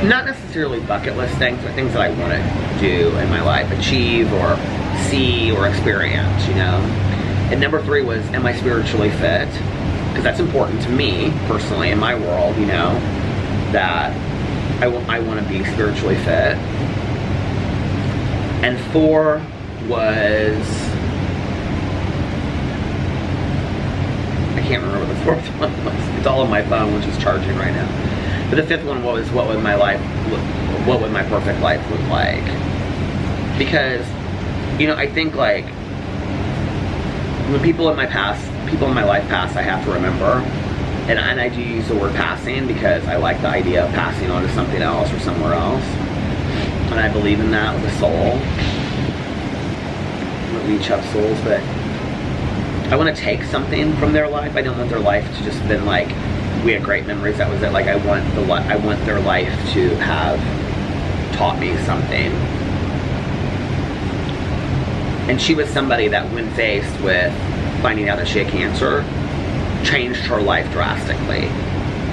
Not necessarily bucket list things, but things that I want to do in my life, achieve or see or experience, you know? And number 3 was, am I spiritually fit? Because that's important to me, personally, in my world, you know, that I want to be spiritually fit. And 4 was, I can't remember what the 4th one was. It's all on my phone, which is charging right now. But the 5th one was, what would my perfect life look like? Because, you know, I think like, when people in my life pass, I have to remember. And I do use the word passing because I like the idea of passing on to something else or somewhere else. And I believe in that with a soul. We each have souls, but I want to take something from their life. I don't want their life to just been like, we had great memories, that was it. Like I want their life to have taught me something. And she was somebody that, when faced with finding out that she had cancer, changed her life drastically.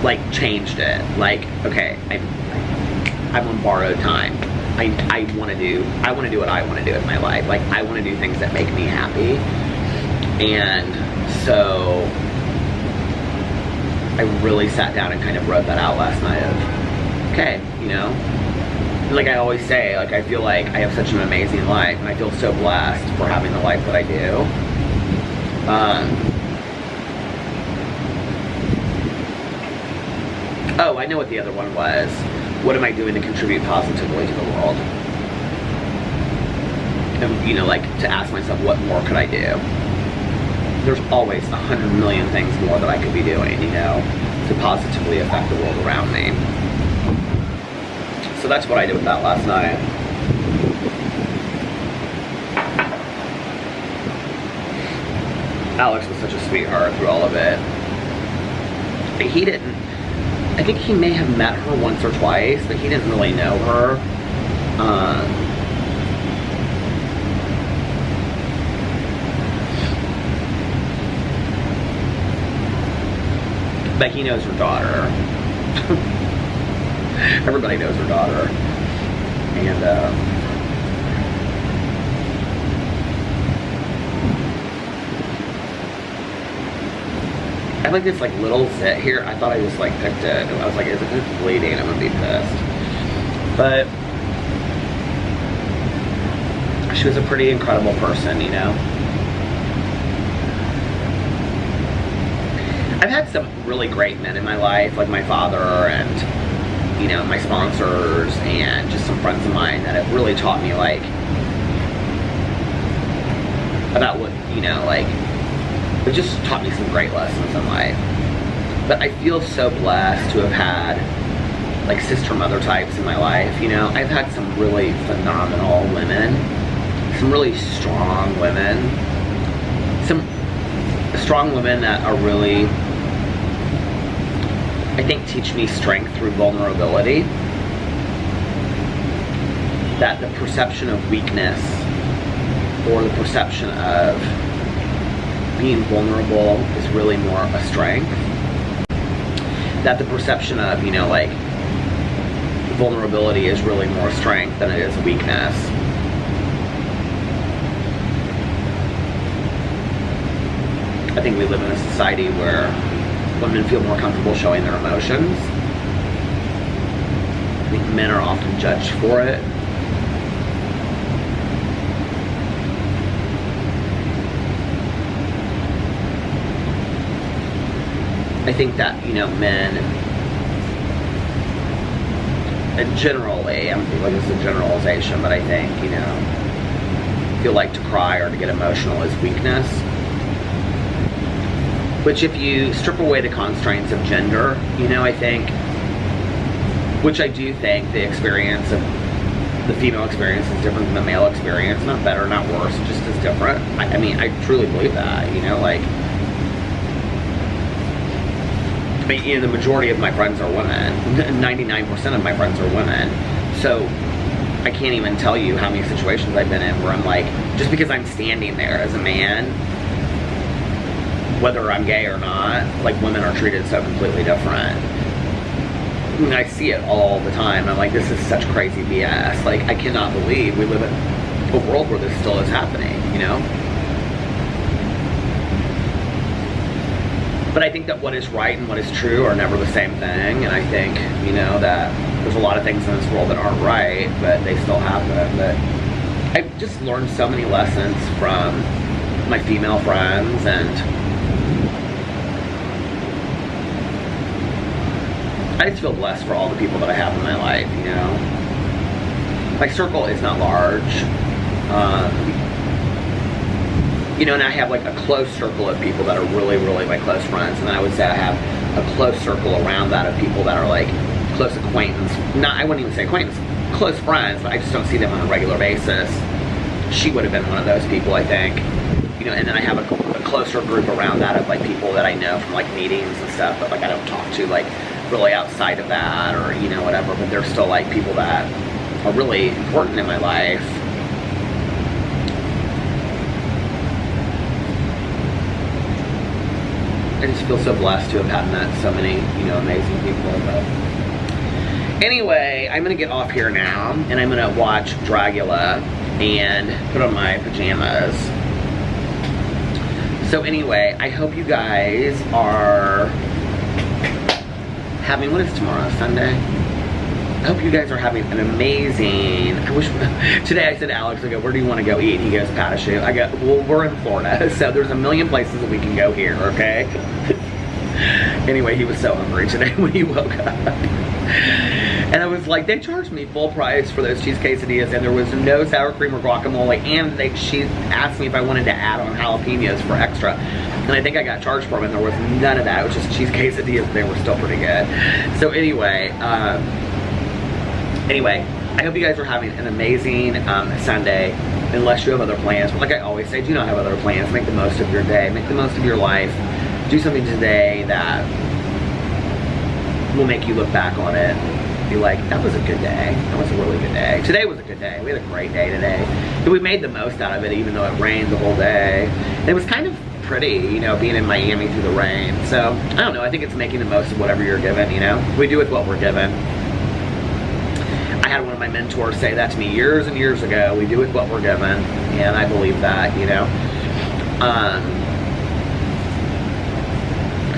Like, changed it. Like, okay, I'm on borrowed time. I want to do what I want to do in my life. Like, I want to do things that make me happy. And so I really sat down and kind of wrote that out last night of, okay, you know, like I always say, like I feel like I have such an amazing life, and I feel so blessed for having the life that I do. Oh, I know what the other one was. What am I doing to contribute positively to the world? And, you know, like, to ask myself, what more could I do? There's always 100 million things more that I could be doing, you know, to positively affect the world around me. So that's what I did with that last night. Alex was such a sweetheart through all of it. He didn't, I think he may have met her once or twice, but he didn't really know her. But he knows her daughter. Everybody knows her daughter. And I like this like little zit here. I thought I just like picked it. And I was like, if it's bleeding, I'm gonna be pissed. But she was a pretty incredible person, you know. I've had some really great men in my life, like my father and, you know, my sponsors and just some friends of mine that have really taught me, like, about what, you know, like, they've just taught me some great lessons in life. But I feel so blessed to have had, like, sister mother types in my life, you know. I've had some really phenomenal women, some really strong women, some strong women that are really, I think, teach me strength through vulnerability. That the perception of weakness or the perception of being vulnerable is really more a strength. That the perception of, you know, like, vulnerability is really more strength than it is weakness. I think we live in a society where women feel more comfortable showing their emotions. I think men are often judged for it. I think that, you know, men, and generally, I'm like, this is a generalization, but I think, you know, feel like to cry or to get emotional is weakness. Which, if you strip away the constraints of gender, you know, I think, which I do think the experience of the female experience is different than the male experience. Not better, not worse, just as different. I mean, I truly believe that, you know, like, I mean, you know, the majority of my friends are women. 99% of my friends are women. So I can't even tell you how many situations I've been in where I'm like, just because I'm standing there as a man, whether I'm gay or not, like, women are treated so completely different. I mean, I see it all the time. I'm like, this is such crazy BS. Like, I cannot believe we live in a world where this still is happening, you know? But I think that what is right and what is true are never the same thing. And I think, you know, that there's a lot of things in this world that aren't right, but they still happen. But I've just learned so many lessons from my female friends, and I just feel blessed for all the people that I have in my life, you know. My circle is not large. You know, and I have like a close circle of people that are really, really my close friends. And then I would say I have a close circle around that of people that are like close acquaintance. Not, I wouldn't even say acquaintance, close friends, but I just don't see them on a regular basis. She would have been one of those people, I think. You know, and then I have a closer group around that of like people that I know from like meetings and stuff, but like I don't talk to like really outside of that, or you know, whatever, but they're still like people that are really important in my life. I just feel so blessed to have had met so many, you know, amazing people. But anyway, I'm gonna get off here now, and I'm gonna watch Dragula and put on my pajamas. So anyway, I hope you guys are having, what is tomorrow, Sunday? I hope you guys are having an amazing, I wish, today I said to Alex, I go, where do you want to go eat? He goes, Patachou. I go, well, we're in Florida, so there's a million places that we can go here, okay? Anyway, he was so hungry today when he woke up. And I was like, they charged me full price for those cheese quesadillas, and there was no sour cream or guacamole, and she asked me if I wanted to add on jalapenos for extra. And I think I got charged for them, and there was none of that. It was just cheese quesadillas, they were still pretty good. So anyway, I hope you guys are having an amazing Sunday, unless you have other plans. But like I always say, do not have other plans. Make the most of your day. Make the most of your life. Do something today that will make you look back on it and be like, that was a good day. That was a really good day. Today was a good day. We had a great day today. And we made the most out of it, even though it rained the whole day. And it was kind of pretty, you know, being in Miami through the rain. So, I don't know. I think it's making the most of whatever you're given, you know. We do with what we're given. I had one of my mentors say that to me years and years ago. We do with what we're given, and I believe that, you know.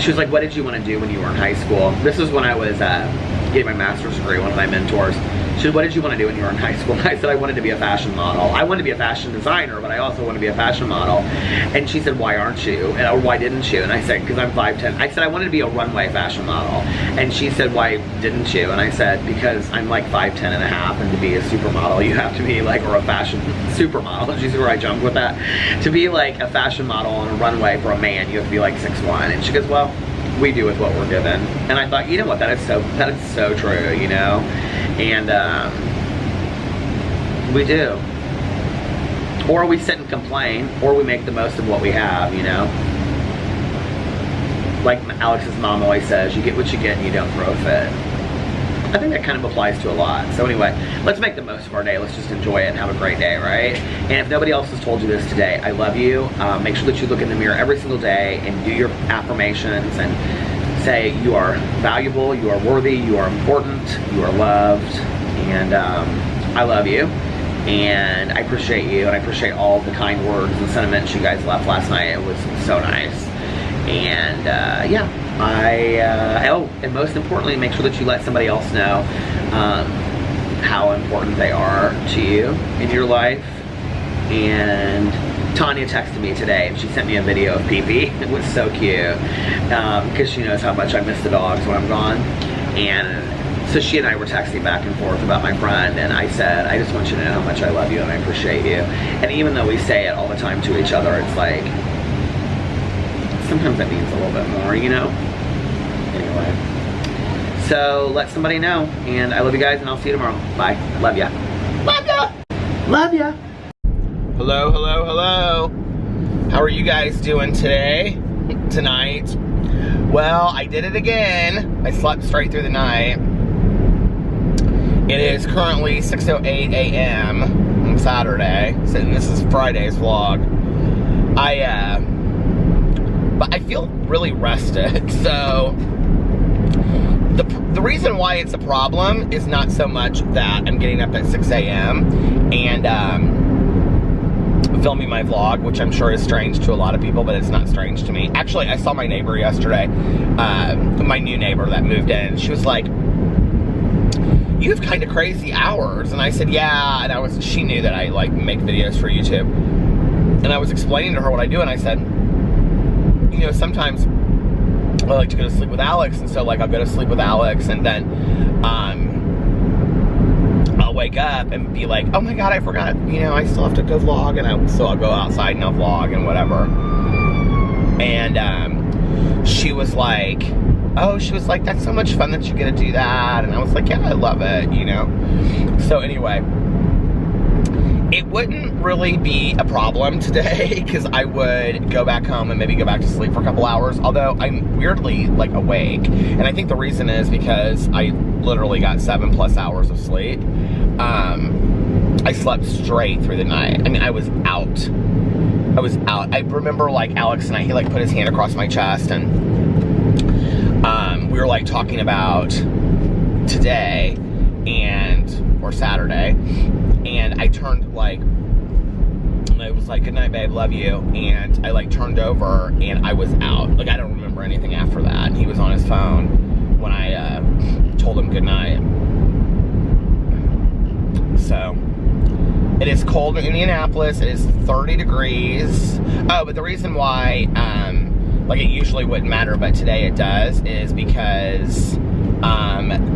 She was like, what did you want to do when you were in high school? This is when I was getting my master's degree, one of my mentors. She said, what did you want to do when you were in high school? And I said, I wanted to be a fashion model. I wanted to be a fashion designer, but I also want to be a fashion model. And she said, why aren't you? Or why didn't you? And I said, because I'm 5'10". I said, I wanted to be a runway fashion model. And she said, why didn't you? And I said, because I'm like 5'10" and a half, and to be a supermodel, you have to be like, or a fashion supermodel. She said, where I jumped with that. To be like a fashion model on a runway for a man, you have to be like 6'1". And she goes, well, we do with what we're given. And I thought, you know what, that is so true, you know? And we do. Or we sit and complain, or we make the most of what we have, you know? Like Alex's mom always says, you get what you get and you don't throw a fit. I think that kind of applies to a lot. So anyway, let's make the most of our day. Let's just enjoy it and have a great day, right? And if nobody else has told you this today, I love you. Make sure that you look in the mirror every single day and do your affirmations and say you are valuable, you are worthy, you are important, you are loved, and I love you. And I appreciate you, and I appreciate all the kind words and sentiments you guys left last night. It was so nice. And yeah, oh, and most importantly, make sure that you let somebody else know how important they are to you in your life. And Tanya texted me today, and she sent me a video of Pee-Pee. It was so cute, because she knows how much I miss the dogs when I'm gone. And so she and I were texting back and forth about my friend, and I said, I just want you to know how much I love you and I appreciate you. And even though we say it all the time to each other, it's like, sometimes that means a little bit more, you know? Anyway. So, let somebody know. And I love you guys, and I'll see you tomorrow. Bye. Love ya. Love ya! Love ya! Hello, hello, hello. How are you guys doing today? Tonight? Well, I did it again. I slept straight through the night. It is currently 6:08 a.m. on Saturday. So this is Friday's vlog. But I feel really rested, so the reason why it's a problem is not so much that I'm getting up at 6 a.m. and filming my vlog, which I'm sure is strange to a lot of people, but it's not strange to me. Actually, I saw my neighbor yesterday, my new neighbor that moved in. She was like, you have kind of crazy hours. And I said, yeah, and she knew that I like make videos for YouTube. And I was explaining to her what I do, and I said, you know, sometimes I like to go to sleep with Alex, and so like I'll go to sleep with Alex, and then I'll wake up and be like, oh my god, I forgot, you know, I still have to go vlog, and so I'll go outside and I'll vlog and whatever. And she was like, oh, she was like, that's so much fun that you get to do that. And I was like, yeah, I love it, you know. So anyway, it wouldn't really be a problem today because I would go back home and maybe go back to sleep for a couple hours, although I'm weirdly like awake, and I think the reason is because I literally got 7+ hours of sleep. I slept straight through the night. I mean, I was out. I remember like Alex and he like put his hand across my chest, and we were like talking about today or Saturday, and I turned like, and I was like, good night babe, love you, and I like turned over and I was out. Like, I don't remember anything after that. He was on his phone when I told him good night. So it is cold in Indianapolis. It is 30 degrees. Oh, but the reason why like it usually wouldn't matter, but today it does, is because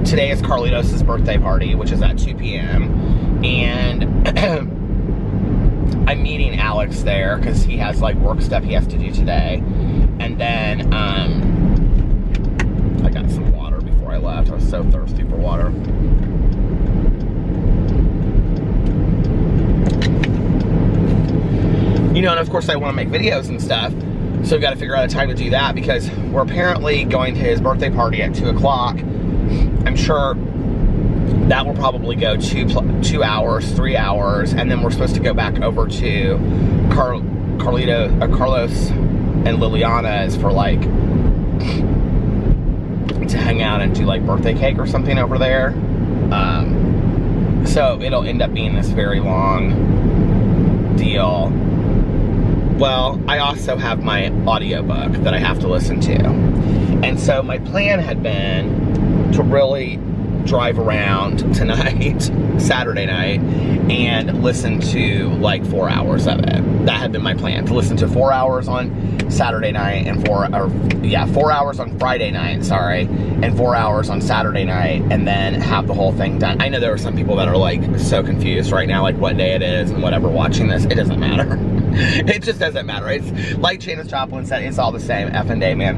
today is Carlitos' birthday party, which is at 2 p.m. and I'm meeting Alex there because he has like work stuff he has to do today. And then I got some water before I left. I was so thirsty for water. You know, and of course I want to make videos and stuff, so we've got to figure out a time to do that because we're apparently going to his birthday party at 2 o'clock. I'm sure that will probably go 2 hours, 3 hours, and then we're supposed to go back over to Carlos and Liliana's for like, to hang out and do like birthday cake or something over there. So it'll end up being this very long deal. Well, I also have my audiobook that I have to listen to. And so my plan had been to really drive around tonight, Saturday night, and listen to like 4 hours of it. That had been my plan, to listen to 4 hours on Saturday night and 4 hours on Friday night, sorry, and 4 hours on Saturday night, and then have the whole thing done. I know there are some people that are like so confused right now, like what day it is and whatever, watching this. It doesn't matter. It just doesn't matter. It's like Janis Joplin said, it's all the same effing day, man.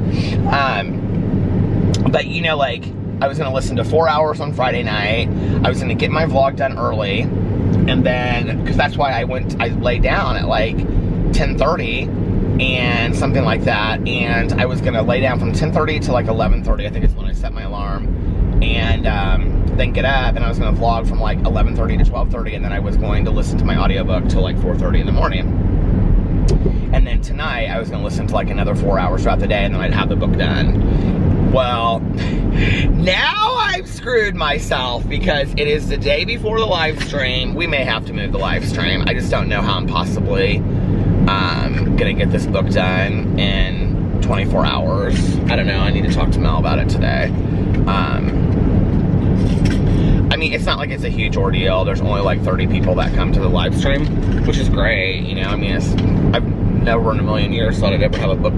But you know, like, I was gonna listen to 4 hours on Friday night. I was gonna get my vlog done early, and then, because that's why I laid down at like 10:30 and something like that, and I was gonna lay down from 10:30 to like 11:30, I think is when I set my alarm, and then get up, and I was gonna vlog from like 11:30 to 12:30, and then I was going to listen to my audiobook till like 4:30 in the morning. And then tonight, I was gonna listen to like another 4 hours throughout the day, and then I'd have the book done. Well, now I've screwed myself because it is the day before the live stream. We may have to move the live stream. I just don't know how I'm possibly gonna get this book done in 24 hours. I don't know. I need to talk to Mel about it today. I mean, it's not like it's a huge ordeal. There's only like 30 people that come to the live stream, which is great. You know, I mean, I've never in a million years thought I'd ever have a book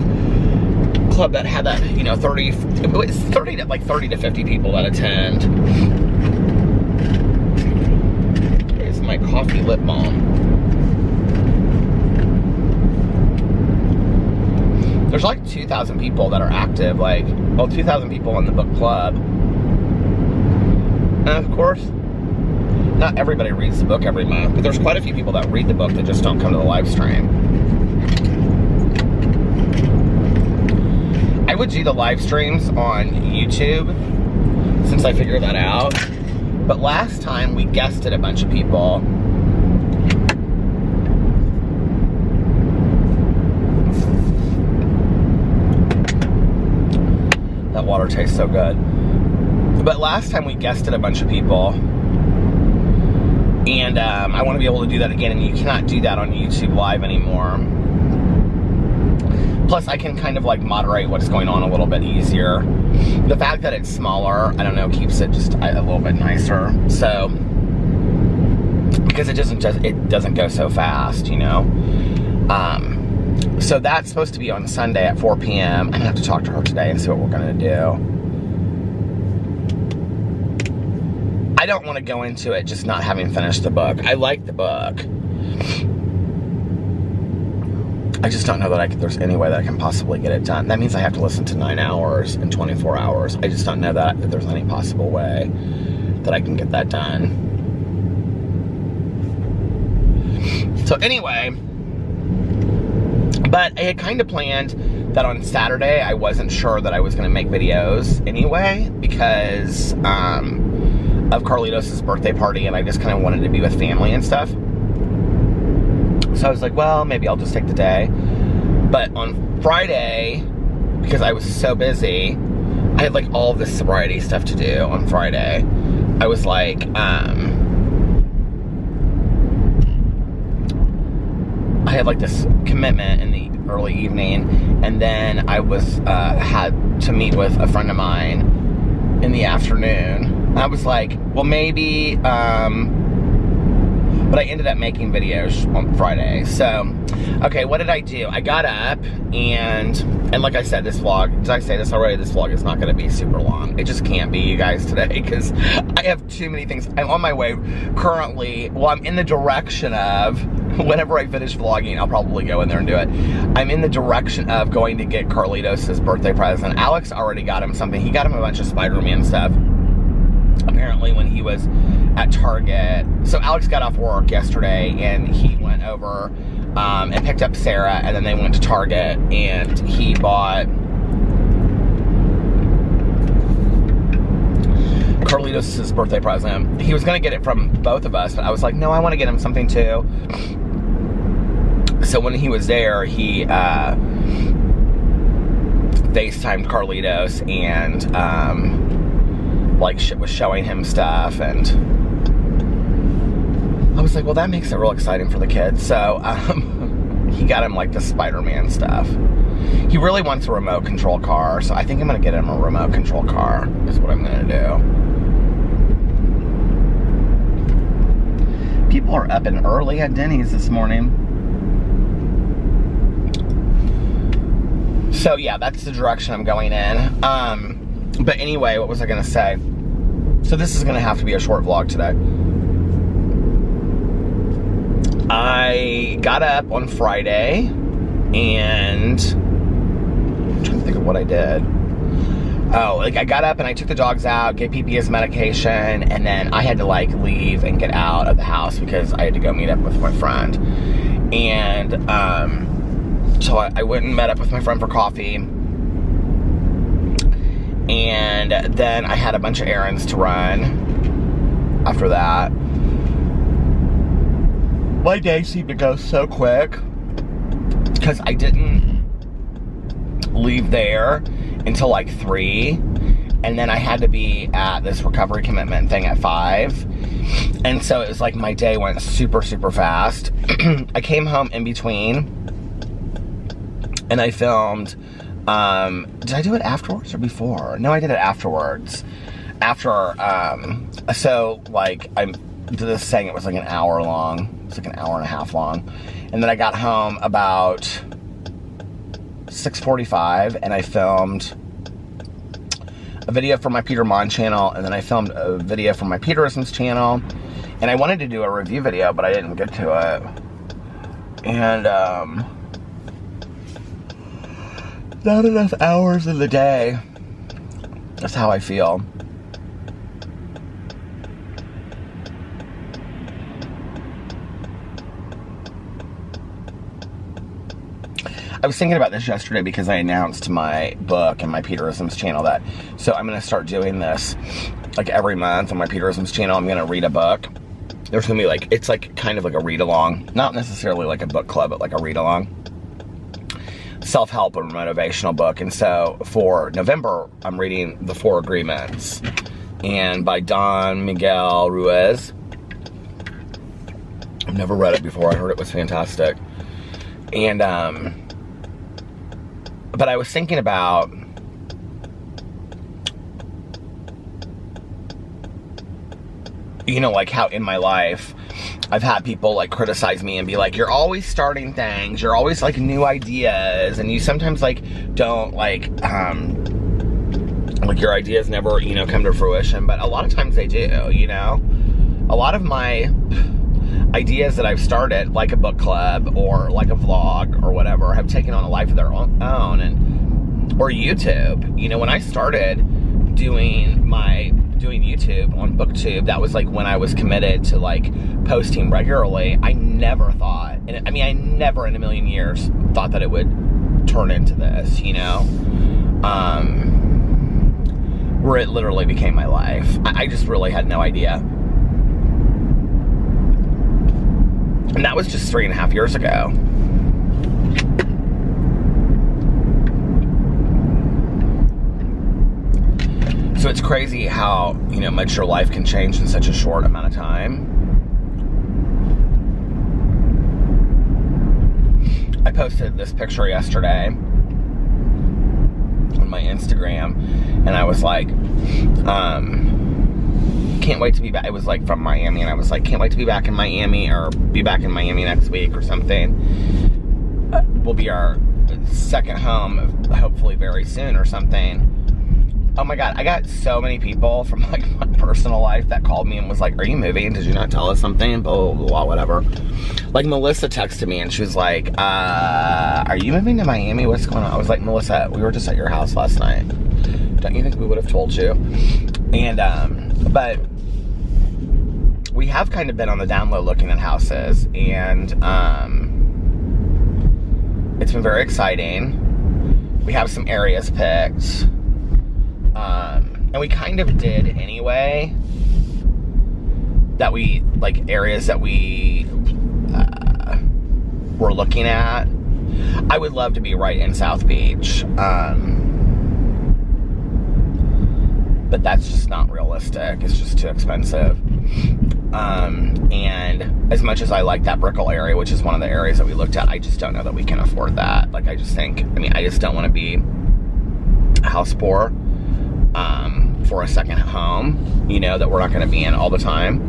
club that had that, you know, 30 to 50 people that attend. Here's my coffee lip balm. There's like 2,000 people that are active, like, well, 2,000 people in the book club. And of course, not everybody reads the book every month, but there's quite a few people that read the book that just don't come to the live stream. I would do the live streams on YouTube since I figured that out. But last time we guested a bunch of people. That water tastes so good. But last time we guested a bunch of people. And I want to be able to do that again, and you cannot do that on YouTube Live anymore. Plus, I can kind of like moderate what's going on a little bit easier. The fact that it's smaller, I don't know, keeps it just a little bit nicer. So, because it doesn't go so fast, you know. So that's supposed to be on Sunday at 4 p.m. I'm gonna have to talk to her today and see what we're gonna do. I don't want to go into it just not having finished the book. I like the book. I just don't know that there's any way that I can possibly get it done. That means I have to listen to 9 hours in 24 hours. I just don't know that there's any possible way that I can get that done. So anyway, but I had kind of planned that on Saturday I wasn't sure that I was going to make videos anyway because of Carlitos' birthday party, and I just kind of wanted to be with family and stuff. So I was like, well, maybe I'll just take the day. But on Friday, because I was so busy, I had like all this sobriety stuff to do on Friday. I was like, I had like this commitment in the early evening, and then I was had to meet with a friend of mine in the afternoon. I was like, well, maybe, but I ended up making videos on Friday. So, okay, what did I do? I got up, and like I said, this vlog, did I say this already? This vlog is not going to be super long. It just can't be, you guys, today, because I have too many things. I'm on my way currently, well, I'm in the direction of, whenever I finish vlogging, I'll probably go in there and do it. I'm in the direction of going to get Carlitos his birthday present. Alex already got him something. He got him a bunch of Spider-Man stuff, apparently, when he was at Target. So Alex got off work yesterday, and he went over and picked up Sarah, and then they went to Target, and he bought Carlitos' birthday present. He was going to get it from both of us, but I was like, no, I want to get him something too. So when he was there, he FaceTimed Carlitos and like was showing him stuff, and I was like, well, that makes it real exciting for the kids. So he got him like the Spider-Man stuff. He really wants a remote control car, so I think I'm gonna get him a remote control car, is what I'm gonna do. People are up and early at Denny's this morning. So yeah, that's the direction I'm going in. But anyway, what was I gonna say? So this is gonna have to be a short vlog today. I got up on Friday, and I'm trying to think of what I did. Oh, like I got up and I took the dogs out, gave PP his medication, and then I had to like leave and get out of the house because I had to go meet up with my friend. And so I went and met up with my friend for coffee. And then I had a bunch of errands to run after that. My day seemed to go so quick because I didn't leave there until like 3, and then I had to be at this recovery commitment thing at 5, and so it was like my day went super, super fast. I came home in between, and I filmed. Did I do it afterwards or before? No, I did it afterwards. After, so like I'm this saying it was like an hour long. It's like an hour and a half long, and then I got home about 6:45, and I filmed a video for my Peter Mon channel, and then I filmed a video for my Peterisms channel, and I wanted to do a review video, but I didn't get to it. And not enough hours in the day. That's how I feel. I was thinking about this yesterday because I announced my book and my Peterisms channel that, so I'm going to start doing this like every month on my Peterisms channel. I'm going to read a book. There's going to be like, it's like kind of like a read-along, not necessarily like a book club, but like a read-along. Self-help or motivational book. And so for November, I'm reading The 4 Agreements, and by Don Miguel Ruiz. I've never read it before. I heard it was fantastic. And but I was thinking about like how in my life I've had people like criticize me and be like, you're always starting things, you're always like new ideas, and you sometimes like don't like your ideas never come to fruition, but a lot of times they do. A lot of my ideas that I've started, like a book club or like a vlog or whatever, have taken on a life of their own, or YouTube. When I started doing doing YouTube on BookTube, that was like when I was committed to like posting regularly. I never thought, and I mean, I never in a million years thought that it would turn into this, you know? Where it literally became my life. I just really had no idea. And that was just 3.5 years ago. So it's crazy how, you know, much your life can change in such a short amount of time. I posted this picture yesterday on my Instagram, and I was like, can't wait to be back. It was like from Miami, and I was like, can't wait to be back in Miami, or be back in Miami next week or something. Will be our second home, hopefully very soon or something. Oh my God, I got so many people from like my personal life that called me and was like, are you moving? Did you not tell us something? Blah, blah, blah, whatever. Like Melissa texted me and she was like, are you moving to Miami? What's going on? I was like, Melissa, we were just at your house last night. Don't you think we would have told you? And, but we have kind of been on the down low looking at houses, and it's been very exciting. We have some areas picked. And we kind of did anyway, that we, like, areas that we were looking at. I would love to be right in South Beach, but that's just not realistic. It's just too expensive. And as much as I like that Brickell area, which is one of the areas that we looked at, I just don't know that we can afford that. Like, I just think, I mean, I just don't want to be house poor. For a second home, you know, that we're not going to be in all the time.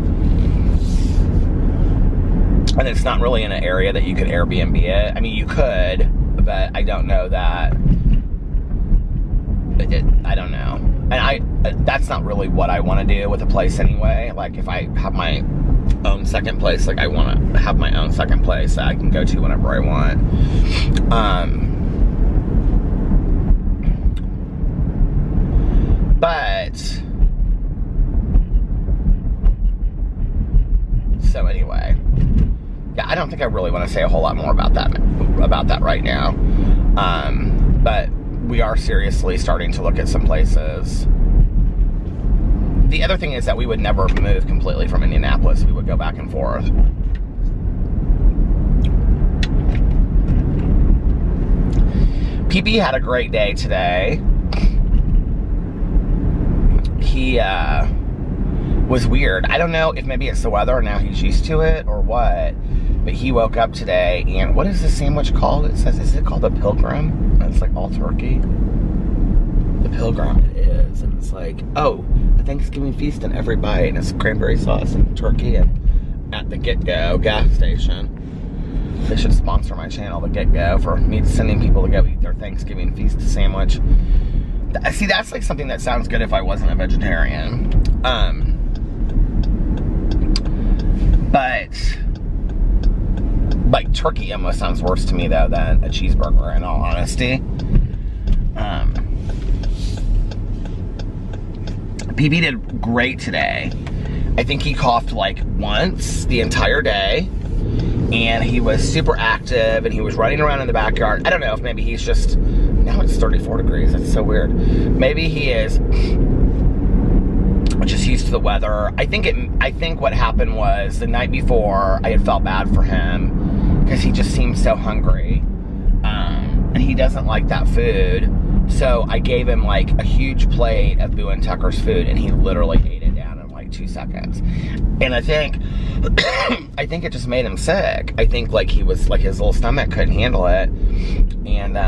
And it's not really in an area that you could Airbnb it. I mean, you could, but I don't know that. I don't know. And that's not really what I want to do with a place anyway. Like, if I have my own second place, like, I want to have my own second place that I can go to whenever I want. But, so anyway, yeah, I don't think I really want to say a whole lot more about that right now. But we are seriously starting to look at some places. The other thing is that we would never move completely from Indianapolis. We would go back and forth. PB had a great day today. He was weird. I don't know if maybe it's the weather and now he's used to it or what, but he woke up today and what is this sandwich called? It says, is it called a Pilgrim? It's like all turkey. The Pilgrim, it is. And it's like, oh, a Thanksgiving feast in every bite, and it's cranberry sauce and turkey, and at the Get Go gas station. They should sponsor my channel, the Get Go, for me sending people to go eat their Thanksgiving feast sandwich. See, that's like something that sounds good if I wasn't a vegetarian. But like turkey almost sounds worse to me though than a cheeseburger, in all honesty. PB did great today. I think he coughed like once the entire day, and he was super active, and he was running around in the backyard. I don't know if maybe he's just, now it's 34 degrees, that's so weird. Maybe he is just used to the weather. I think what happened was the night before I had felt bad for him because he just seemed so hungry, and he doesn't like that food. So I gave him like a huge plate of Boo and Tucker's food, and he literally ate it down in like 2 seconds. And I think it just made him sick. I think like he was like, his little stomach couldn't handle it, and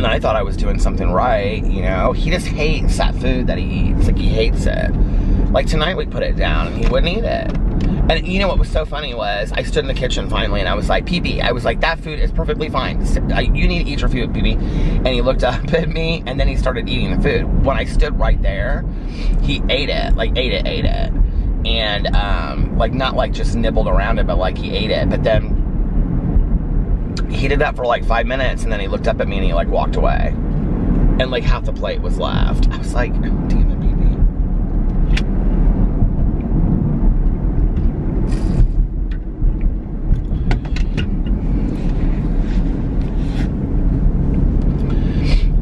I thought I was doing something right, you know. He just hates that food that he eats. Like, he hates it. Like, tonight we put it down, and he wouldn't eat it. And you know what was so funny was, I stood in the kitchen finally, and I was like, PB, I was like, that food is perfectly fine. You need to eat your food, PB. And he looked up at me, and then he started eating the food. When I stood right there, he ate it. Like, ate it. And, like, not like just nibbled around it, but like he ate it. But then he did that for like 5 minutes, and then he looked up at me and he like walked away. And like half the plate was left. I was like, damn it, baby.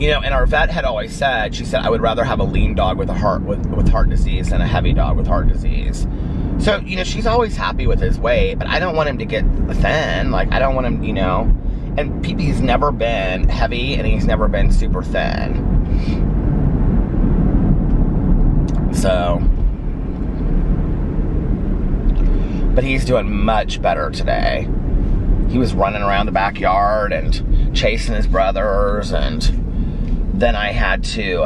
You know, and our vet had always said, she said, I would rather have a lean dog with heart disease than a heavy dog with heart disease. So, you know, she's always happy with his weight, but I don't want him to get thin. Like, I don't want him, you know. And Pee-Pee's never been heavy, and he's never been super thin. So, but he's doing much better today. He was running around the backyard and chasing his brothers, and then I had to,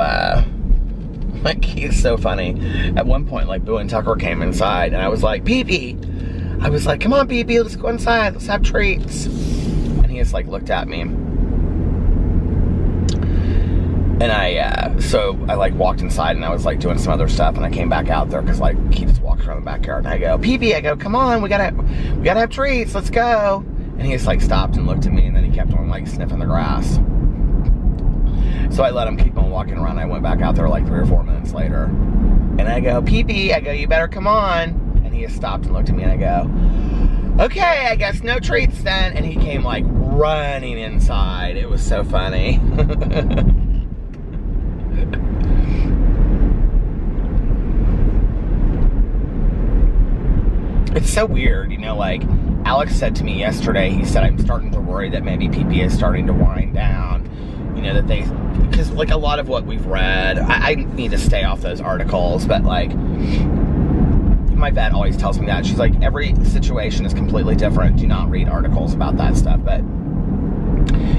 like, he's so funny. At one point, like, Boo and Tucker came inside, and I was like, Pee-Pee. I was like, come on, Pee-Pee, let's go inside, let's have treats. And he just, like, looked at me. And so I, like, walked inside, and I was, like, doing some other stuff, and I came back out there, because, like, he just walked around the backyard, and I go, Pee-Pee, I go, come on, we gotta have treats, let's go. And he just, like, stopped and looked at me, and then he kept on, like, sniffing the grass. So I let him keep on walking around. I went back out there like 3 or 4 minutes later. And I go, Pee-Pee, I go, you better come on. And he just stopped and looked at me, and I go, okay, I guess no treats then. And he came like running inside. It was so funny. It's so weird, you know, like Alex said to me yesterday, he said, I'm starting to worry that maybe Pee-Pee is starting to wind down. You know, that they, because like a lot of what we've read, I need to stay off those articles, but like, my vet always tells me that. She's like, every situation is completely different. Do not read articles about that stuff. But,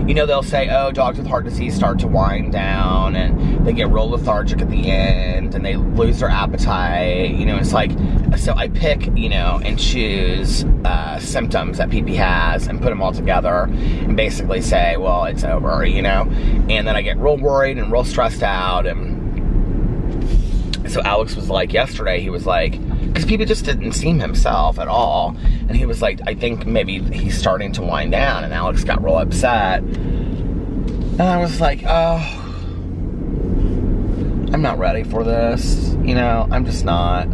you know, they'll say, oh, dogs with heart disease start to wind down, and they get real lethargic at the end, and they lose their appetite. You know, it's like, so I pick, you know, and choose symptoms that Pee-Pee has and put them all together and basically say, well, it's over, you know. And then I get real worried and real stressed out. And so Alex was like, yesterday, he was like, because Pee-Pee just didn't seem himself at all. And he was like, I think maybe he's starting to wind down. And Alex got real upset. And I was like, oh, I'm not ready for this. You know, I'm just not.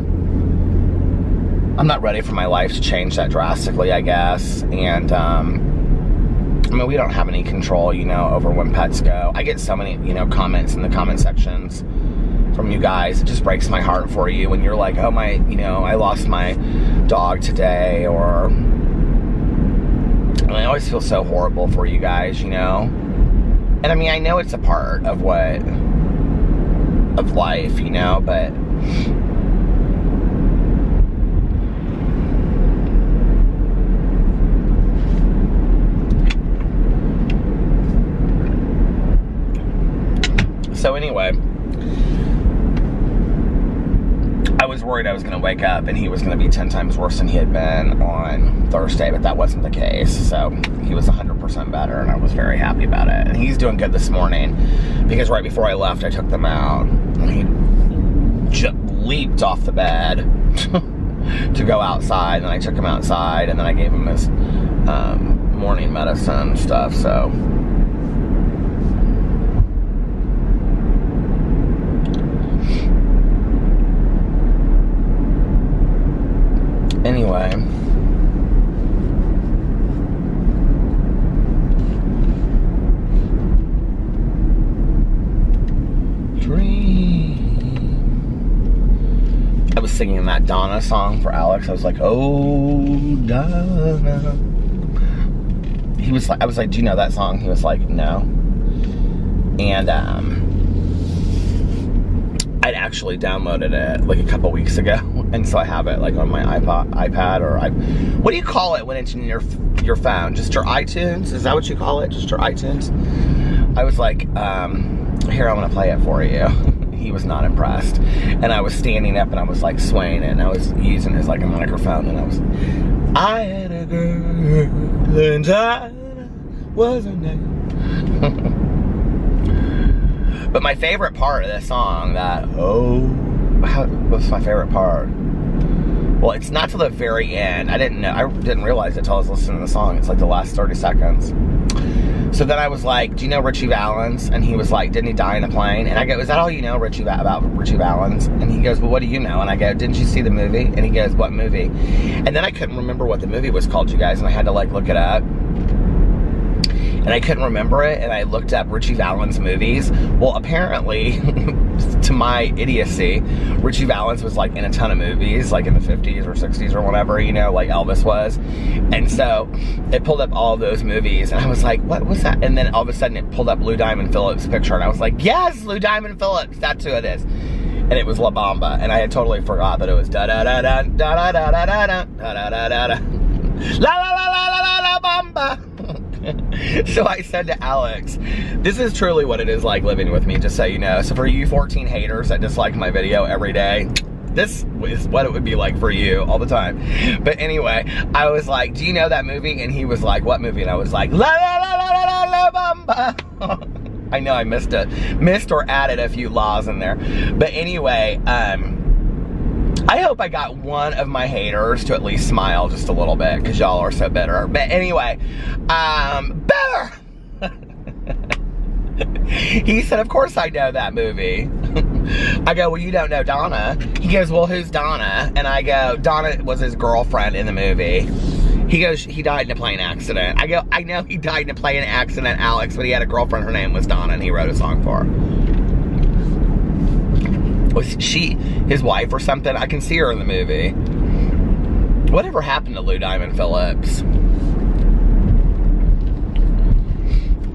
I'm not ready for my life to change that drastically, I guess. And, I mean, we don't have any control, you know, over when pets go. I get so many, you know, comments in the comment sections from you guys. It just breaks my heart for you when you're like, oh, my, you know, I lost my dog today, or, and I always feel so horrible for you guys, you know. And I mean, I know it's a part of of life, you know, but so anyway, I was worried I was going to wake up and he was going to be 10 times worse than he had been on Thursday, but that wasn't the case. So he was 100% better, and I was very happy about it. And he's doing good this morning, because right before I left, I took them out, and he just leaped off the bed to go outside, and I took him outside, and then I gave him his morning medicine and stuff, so. Anyway, I was singing that Donna song for Alex. I was like, oh, Donna. He was like, I was like, do you know that song? He was like, no. And I'd actually downloaded it like a couple weeks ago, and so I have it like on my iPad, or what do you call it when it's in your phone? Just your iTunes? Is that what you call it? Just your iTunes? I was like, here, I'm gonna play it for you. He was not impressed, and I was standing up and I was like swaying it, and I was using it as like a microphone, and I had a girl and I wasn't there. But my favorite part of this song, what's my favorite part? Well, it's not till the very end. I didn't realize it till I was listening to the song. It's like the last 30 seconds. So then I was like, do you know Richie Valens? And he was like, didn't he die in a plane? And I go, is that all you know, about Richie Valens? And he goes, well, what do you know? And I go, didn't you see the movie? And he goes, what movie? And then I couldn't remember what the movie was called, you guys, and I had to like look it up. and I couldn't remember it, and I looked up Ritchie Valens movies. Well, apparently, to my idiocy, Ritchie Valens was like in a ton of movies, like in the 50s or 60s or whatever, you know, like Elvis was. And so it pulled up all of those movies, and I was like, what was that? And then all of a sudden it pulled up Lou Diamond Phillips' picture, and I was like, yes, Lou Diamond Phillips, that's who it is. And it was La Bamba, and I had totally forgot that it was da da da da da da da da da da da da da da la la la la la la Bamba. So I said to Alex, this is truly what it is like living with me, just so you know. So for you 14 haters that dislike my video every day, this is what it would be like for you all the time. But anyway, I was like, do you know that movie? And he was like, what movie? And I was like, la la la la la la Bamba. I know I missed or added a few laws in there. But anyway, I hope I got one of my haters to at least smile just a little bit, because y'all are so bitter. But anyway, better! He said, of course I know that movie. I go, well, you don't know Donna. He goes, well, who's Donna? And I go, Donna was his girlfriend in the movie. He goes, he died in a plane accident. I go, I know he died in a plane accident, Alex, but he had a girlfriend, her name was Donna, and he wrote a song for her. Was she his wife or something? I can see her in the movie. Whatever happened to Lou Diamond Phillips?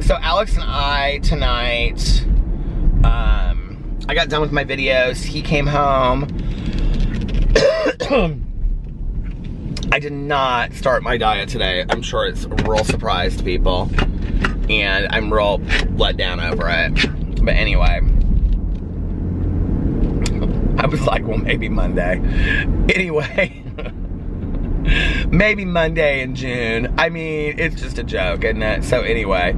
So Alex and I tonight, I got done with my videos. He came home. I did not start my diet today. I'm sure it's a real surprise to people, and I'm real let down over it. But anyway, I was like, well, maybe Monday. Anyway, maybe Monday in June. I mean, it's just a joke, isn't it? So anyway,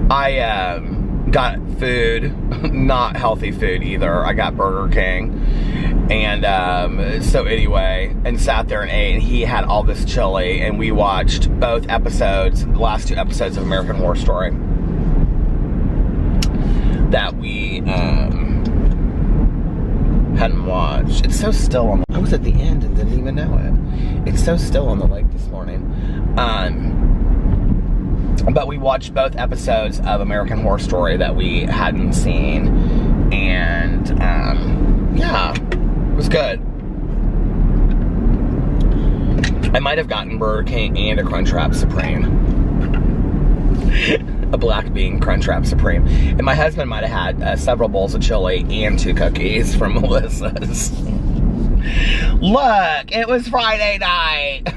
I got food, not healthy food either. I got Burger King, and so anyway, and sat there and ate, and he had all this chili, and we watched both episodes, the last 2 episodes of American Horror Story that we hadn't watched. It's so still on the, I was at the end and didn't even know it. It's so still on the lake this morning. But we watched both episodes of American Horror Story that we hadn't seen, and yeah, it was good. I might have gotten Burger King and a Crunchwrap Supreme. A black bean Crunchwrap Supreme. And my husband might have had several bowls of chili and 2 cookies from Melissa's. Look, it was Friday night.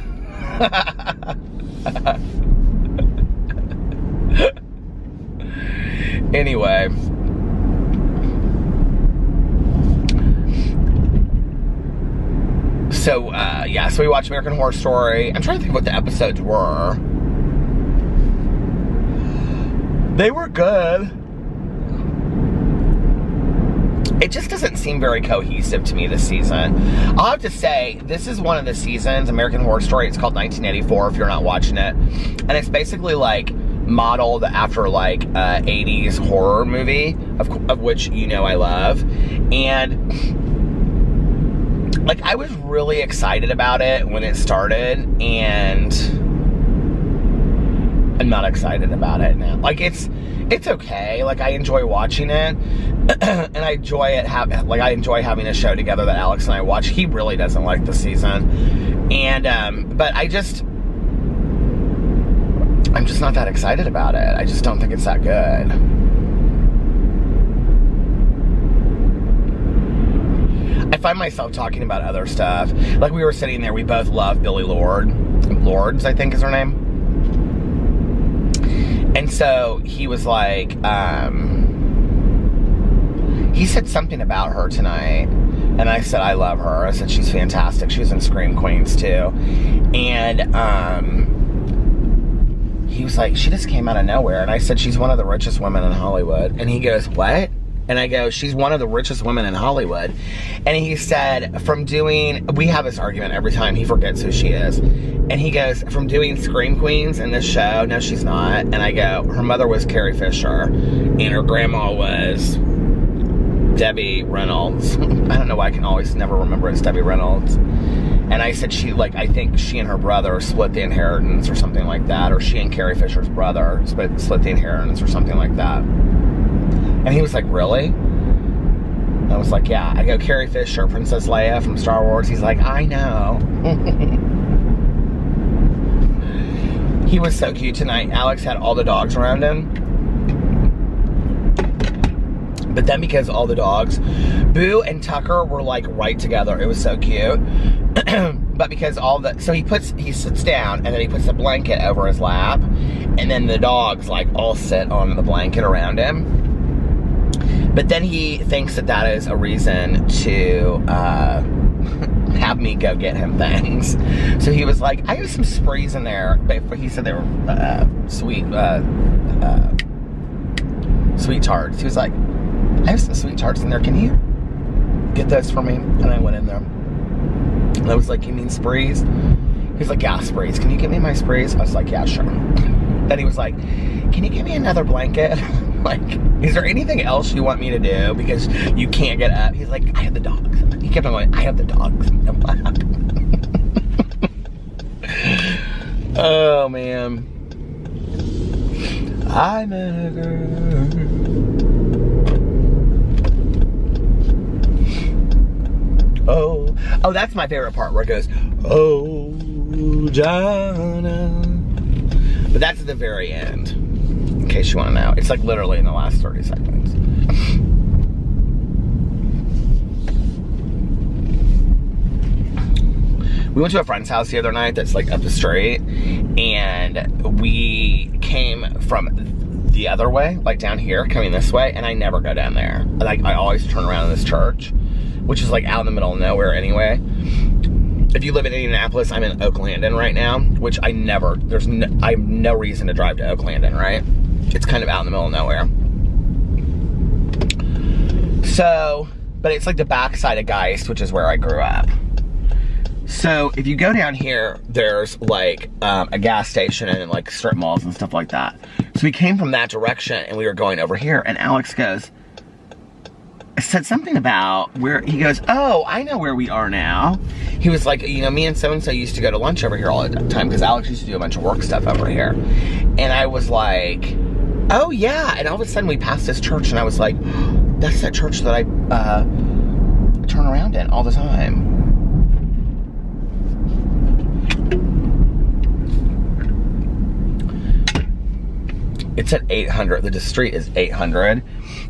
Anyway, so yeah, so we watched American Horror Story. I'm trying to think what the episodes were. They were good. It just doesn't seem very cohesive to me this season. I'll have to say, this is one of the seasons, American Horror Story. It's called 1984 if you're not watching it. And it's basically like modeled after like 80s horror movie, of which you know I love. And like I was really excited about it when it started, and I'm not excited about it now. Like it's okay. Like I enjoy watching it, and I enjoy it. I enjoy having a show together that Alex and I watch. He really doesn't like the season, and but I'm just not that excited about it. I just don't think it's that good. I find myself talking about other stuff. Like we were sitting there, we both love Billie Lourd. Lourdes, I think is her name. And so he was like, he said something about her tonight. And I said, I love her. I said, she's fantastic. She was in Scream Queens too. And he was like, she just came out of nowhere. And I said, she's one of the richest women in Hollywood. And he goes, what? And I go, she's one of the richest women in Hollywood. And he said, we have this argument every time, he forgets who she is. And he goes, from doing Scream Queens in this show, no she's not. And I go, her mother was Carrie Fisher, and her grandma was Debbie Reynolds. I don't know why I can always never remember it's Debbie Reynolds. And I said I think she and her brother split the inheritance or something like that. Or she and Carrie Fisher's brother split the inheritance or something like that. And he was like, really? And I was like, yeah. I go, Carrie Fisher, Princess Leia from Star Wars. He's like, I know. He was so cute tonight. Alex had all the dogs around him. But then because all the dogs, Boo and Tucker were like right together. It was so cute. But because so he sits down and then he puts a blanket over his lap. And then the dogs like all sit on the blanket around him. But then he thinks that is a reason to have me go get him things. So he was like, I have some sprays in there. But he said they were sweet tarts. He was like, I have some sweet tarts in there. Can you get those for me? And I went in there. And I was like, you mean sprees? He was like, yeah, sprees. Can you get me my sprees? I was like, yeah, sure. Then he was like, can you get me another blanket? Like, is there anything else you want me to do? Because you can't get up. He's like, I have the dogs. He kept on going, I have the dogs. Oh, man. I met a girl. Oh, that's my favorite part where it goes, oh, Jana. But that's at the very end, in case you want to know. It's like literally in the last 30 seconds. We went to a friend's house the other night that's like up the street, and we came from the other way, like down here, coming this way, and I never go down there. Like, I always turn around in this church, which is like out in the middle of nowhere anyway. If you live in Indianapolis, I'm in Oaklandon right now, which I have no reason to drive to Oaklandon, right? It's kind of out in the middle of nowhere. So, but it's like the backside of Geist, which is where I grew up. So if you go down here, there's like a gas station and like strip malls and stuff like that. So we came from that direction and we were going over here, and Alex goes, said something about where, he goes, oh, I know where we are now. He was like, you know, me and so-and-so used to go to lunch over here all the time because Alex used to do a bunch of work stuff over here. And I was like, oh yeah. And all of a sudden we passed this church and I was like, that's that church that I turn around in all the time. It's at 800. The street is 800.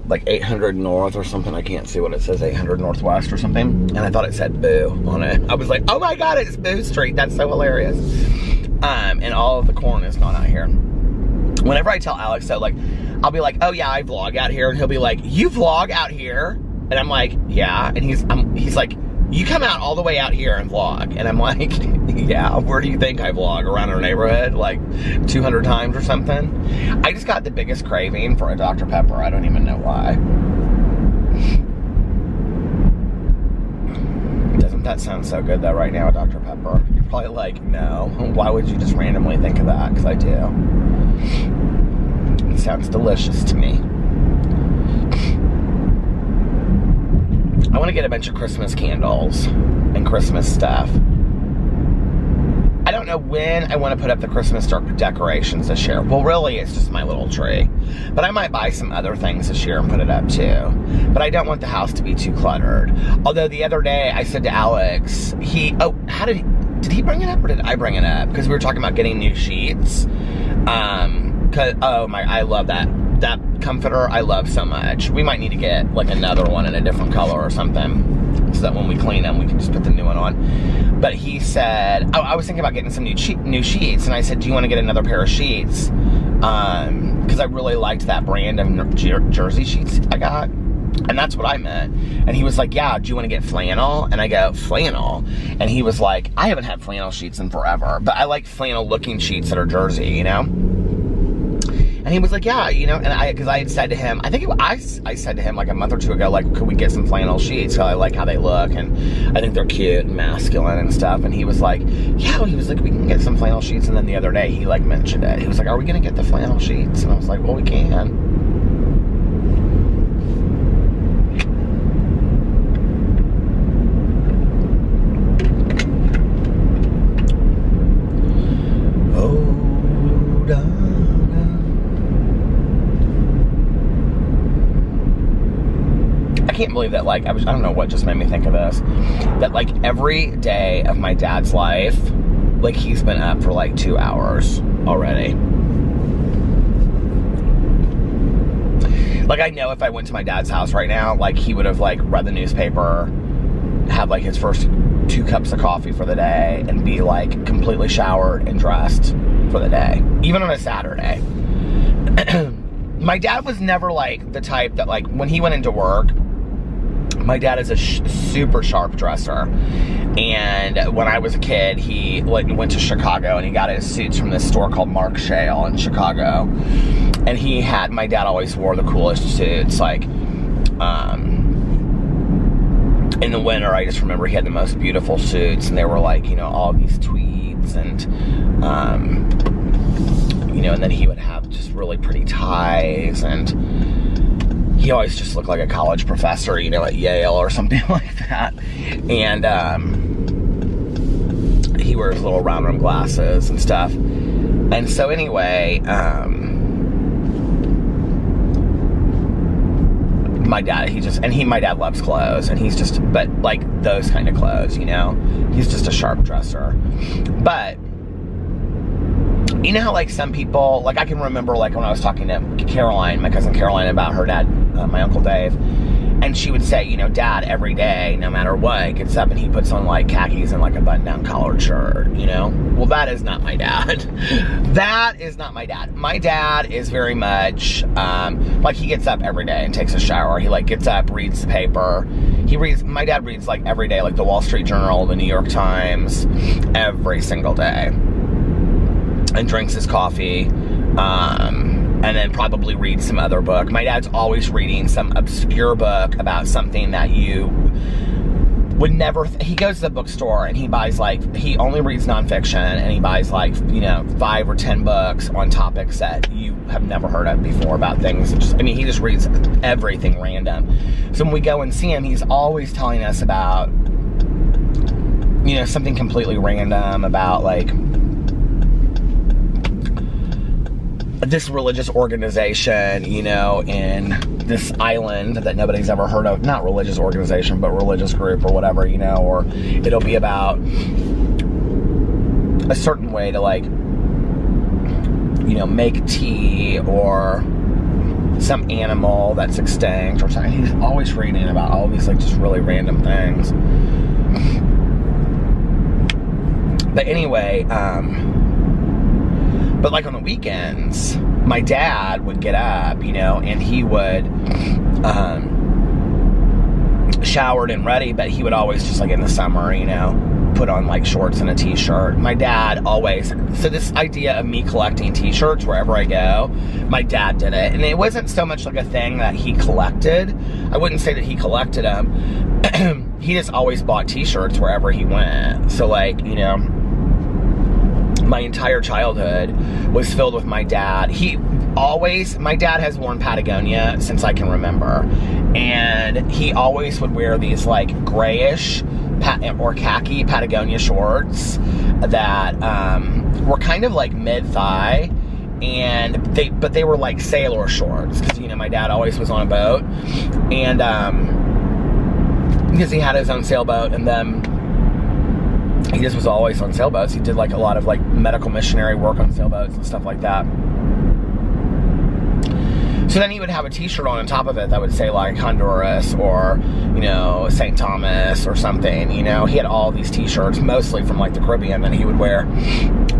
Like 800 North or something. I can't see what it says. 800 Northwest or something. And I thought it said Boo on it. I was like, oh my God, it's Boo Street. That's so hilarious. And all of the corn is gone out here. Whenever I tell Alex that, like, I'll be like, oh yeah, I vlog out here. And he'll be like, you vlog out here? And I'm like, yeah. And he's like, you come out all the way out here and vlog. And I'm like, yeah, where do you think I vlog? Around our neighborhood? Like 200 times or something? I just got the biggest craving for a Dr. Pepper. I don't even know why. Doesn't that sound so good though right now, a Dr. Pepper? You're probably like, no. Why would you just randomly think of that? Because I do. It sounds delicious to me. I want to get a bunch of Christmas candles and Christmas stuff. I don't know when I want to put up the Christmas decorations this year. Well, really, it's just my little tree. But I might buy some other things this year and put it up too. But I don't want the house to be too cluttered. Although the other day I said to Alex, did he bring it up or did I bring it up? Because we were talking about getting new sheets. I love that comforter. I love so much. We might need to get like another one in a different color or something, so that when we clean them, we can just put the new one on. But he said, I was thinking about getting some new sheets, and I said, do you want to get another pair of sheets? Because I really liked that brand of jersey sheets I got. And that's what I meant. And he was like, yeah, do you want to get flannel? And I go, flannel? And he was like, I haven't had flannel sheets in forever, but I like flannel looking sheets that are jersey, you know? And he was like, yeah, you know, and because I had said to him, I said to him like a month or two ago, like, could we get some flannel sheets? Because I like how they look, and I think they're cute and masculine and stuff. And he was like, yeah, he was like, we can get some flannel sheets. And then the other day, he like mentioned it. He was like, are we going to get the flannel sheets? And I was like, well, we can. can't believe that, like, I don't know what just made me think of this, that, like, every day of my dad's life, like, he's been up for, like, 2 hours already. Like, I know if I went to my dad's house right now, like, he would have, like, read the newspaper, had, like, his first 2 cups of coffee for the day, and be, like, completely showered and dressed for the day. Even on a Saturday. My dad was never, like, the type that, like, when he went into work, my dad is a super sharp dresser. And when I was a kid, he went to Chicago and he got his suits from this store called Mark Shale in Chicago. And my dad always wore the coolest suits. Like, in the winter, I just remember he had the most beautiful suits, and they were like, you know, all these tweeds, and, you know, and then he would have just really pretty ties, and he always just looked like a college professor, you know, at Yale or something like that. And he wears little round rim glasses and stuff. And so anyway, my dad, my dad loves clothes, and but like those kind of clothes, you know, he's just a sharp dresser. But you know how, like, some people, like, I can remember, like, when I was talking to Caroline, my cousin Caroline, about her dad, my Uncle Dave, and she would say, you know, Dad, every day, no matter what, gets up and he puts on, like, khakis and, like, a button-down collared shirt, you know? Well, that is not my dad. That is not my dad. My dad is very much, like, he gets up every day and takes a shower. He, like, gets up, reads the paper. My dad reads, like, every day, like, the Wall Street Journal, the New York Times, every single day. And drinks his coffee, and then probably reads some other book. My dad's always reading some obscure book about something that you would never, he goes to the bookstore and he buys, like, he only reads nonfiction, and he buys, like, you know, 5 or 10 books on topics that you have never heard of before, about things. He just reads everything random. So when we go and see him, he's always telling us about, you know, something completely random about, like, this religious organization, you know, in this island that nobody's ever heard of. Not religious organization, but religious group or whatever, you know, or it'll be about a certain way to, like, you know, make tea, or some animal that's extinct or something. He's always reading about all these, like, just really random things. But anyway, but, like, on the weekends, my dad would get up, you know, and he would, showered and ready, but he would always just, like, in the summer, you know, put on, like, shorts and a t-shirt. My dad always, so this idea of me collecting t-shirts wherever I go, my dad did it. And it wasn't so much like a thing that he collected. I wouldn't say that he collected them. He just always bought t-shirts wherever he went. So, like, you know, my entire childhood was filled with my dad. My dad has worn Patagonia since I can remember. And he always would wear these, like, grayish or khaki Patagonia shorts that were kind of like mid-thigh. But they were like sailor shorts, because, you know, my dad always was on a boat. And because he had his own sailboat, and then he just was always on sailboats. He did, like, a lot of, like, medical missionary work on sailboats and stuff like that. So then he would have a t-shirt on top of it that would say, like, Honduras, or, you know, St. Thomas or something, you know. He had all these t-shirts, mostly from, like, the Caribbean, that he would wear.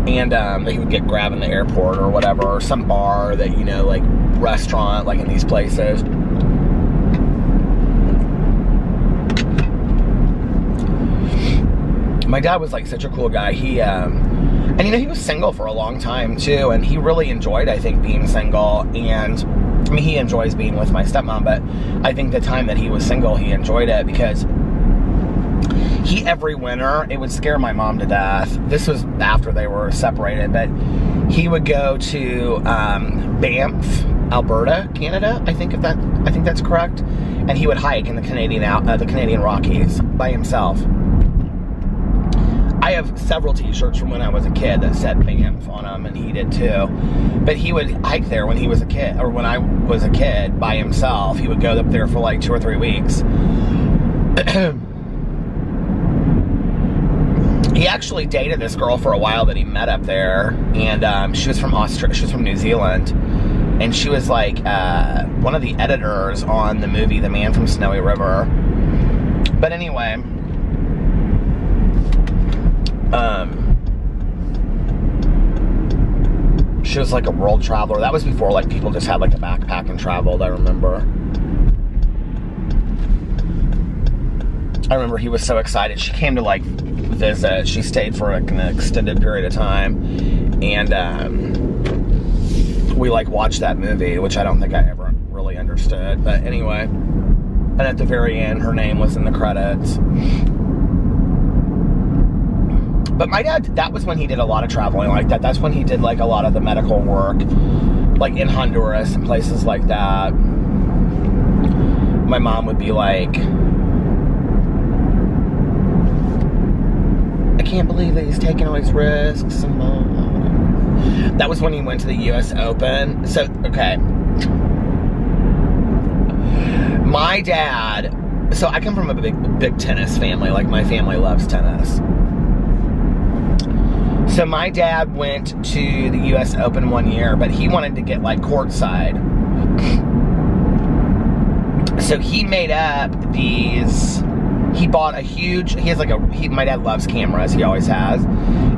And that he would get grabbed in the airport or whatever, or some bar that, you know, like, restaurant, like, in these places. My dad was, like, such a cool guy. He, and, you know, he was single for a long time, too, and he really enjoyed, I think, being single. And, I mean, he enjoys being with my stepmom, but I think the time that he was single, he enjoyed it, because every winter, it would scare my mom to death. This was after they were separated, but he would go to Banff, Alberta, Canada, I think that's correct, and he would hike in the Canadian Rockies by himself. I have several t-shirts from when I was a kid that said Banff on them, and he did too. But he would hike there when he was a kid, or when I was a kid by himself. He would go up there for like 2 or 3 weeks. He actually dated this girl for a while that he met up there, and she was from Australia. She was from New Zealand, and she was like one of the editors on the movie The Man from Snowy River. But anyway, she was like a world traveler. That was before like people just had like a backpack and traveled, I remember. He was so excited. She came to like visit. She stayed for an extended period of time, and we like watched that movie, which I don't think I ever really understood. But anyway, and at the very end, her name was in the credits. But my dad, that was when he did a lot of traveling like that. That's when he did like a lot of the medical work, like in Honduras and places like that. My mom would be like, I can't believe that he's taking all these risks. That was when he went to the US Open. So, okay. My dad, so I come from a big tennis family. Like, my family loves tennis. So my dad went to the US Open one year, but he wanted to get like courtside. So he made up these, he bought a huge, my dad loves cameras, he always has.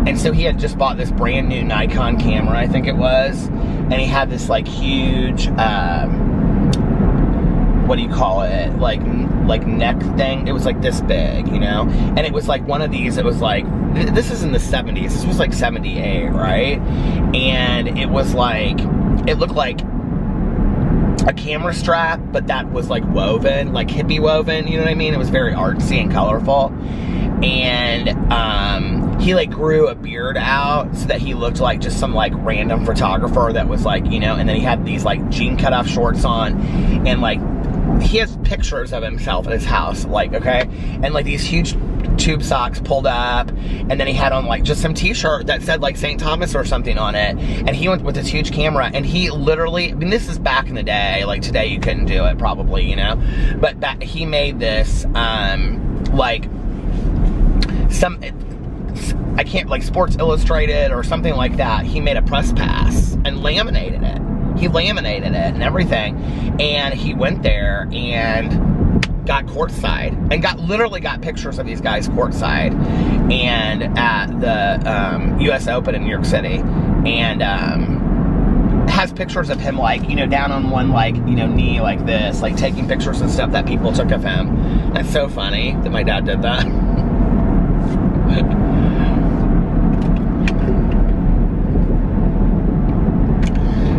And so he had just bought this brand new Nikon camera, I think it was. And he had this like huge, what do you call it? Like neck thing. It was like this big, you know? And it was like one of these, it was like, this is in the 70s. This was like 78, right? And it was like, it looked like a camera strap, but that was like woven, like hippie woven, you know what I mean? It was very artsy and colorful. And he like grew a beard out so that he looked like just some like random photographer that was like, you know, and then he had these like jean cutoff shorts on, and like he has pictures of himself at his house, like, okay, and like these huge tube socks pulled up, and then he had on like just some t-shirt that said like St. Thomas or something on it, and he went with this huge camera, and he literally, I mean, this is back in the day, like today you couldn't do it probably, you know, but he made this like some, I can't, like Sports Illustrated or something like that. He made a press pass and laminated it. He laminated it and everything, and he went there and got courtside, and literally got pictures of these guys courtside, and at the US Open in New York City, and has pictures of him like, you know, down on one like, you know, knee like this, like taking pictures and stuff that people took of him. That's so funny that my dad did that.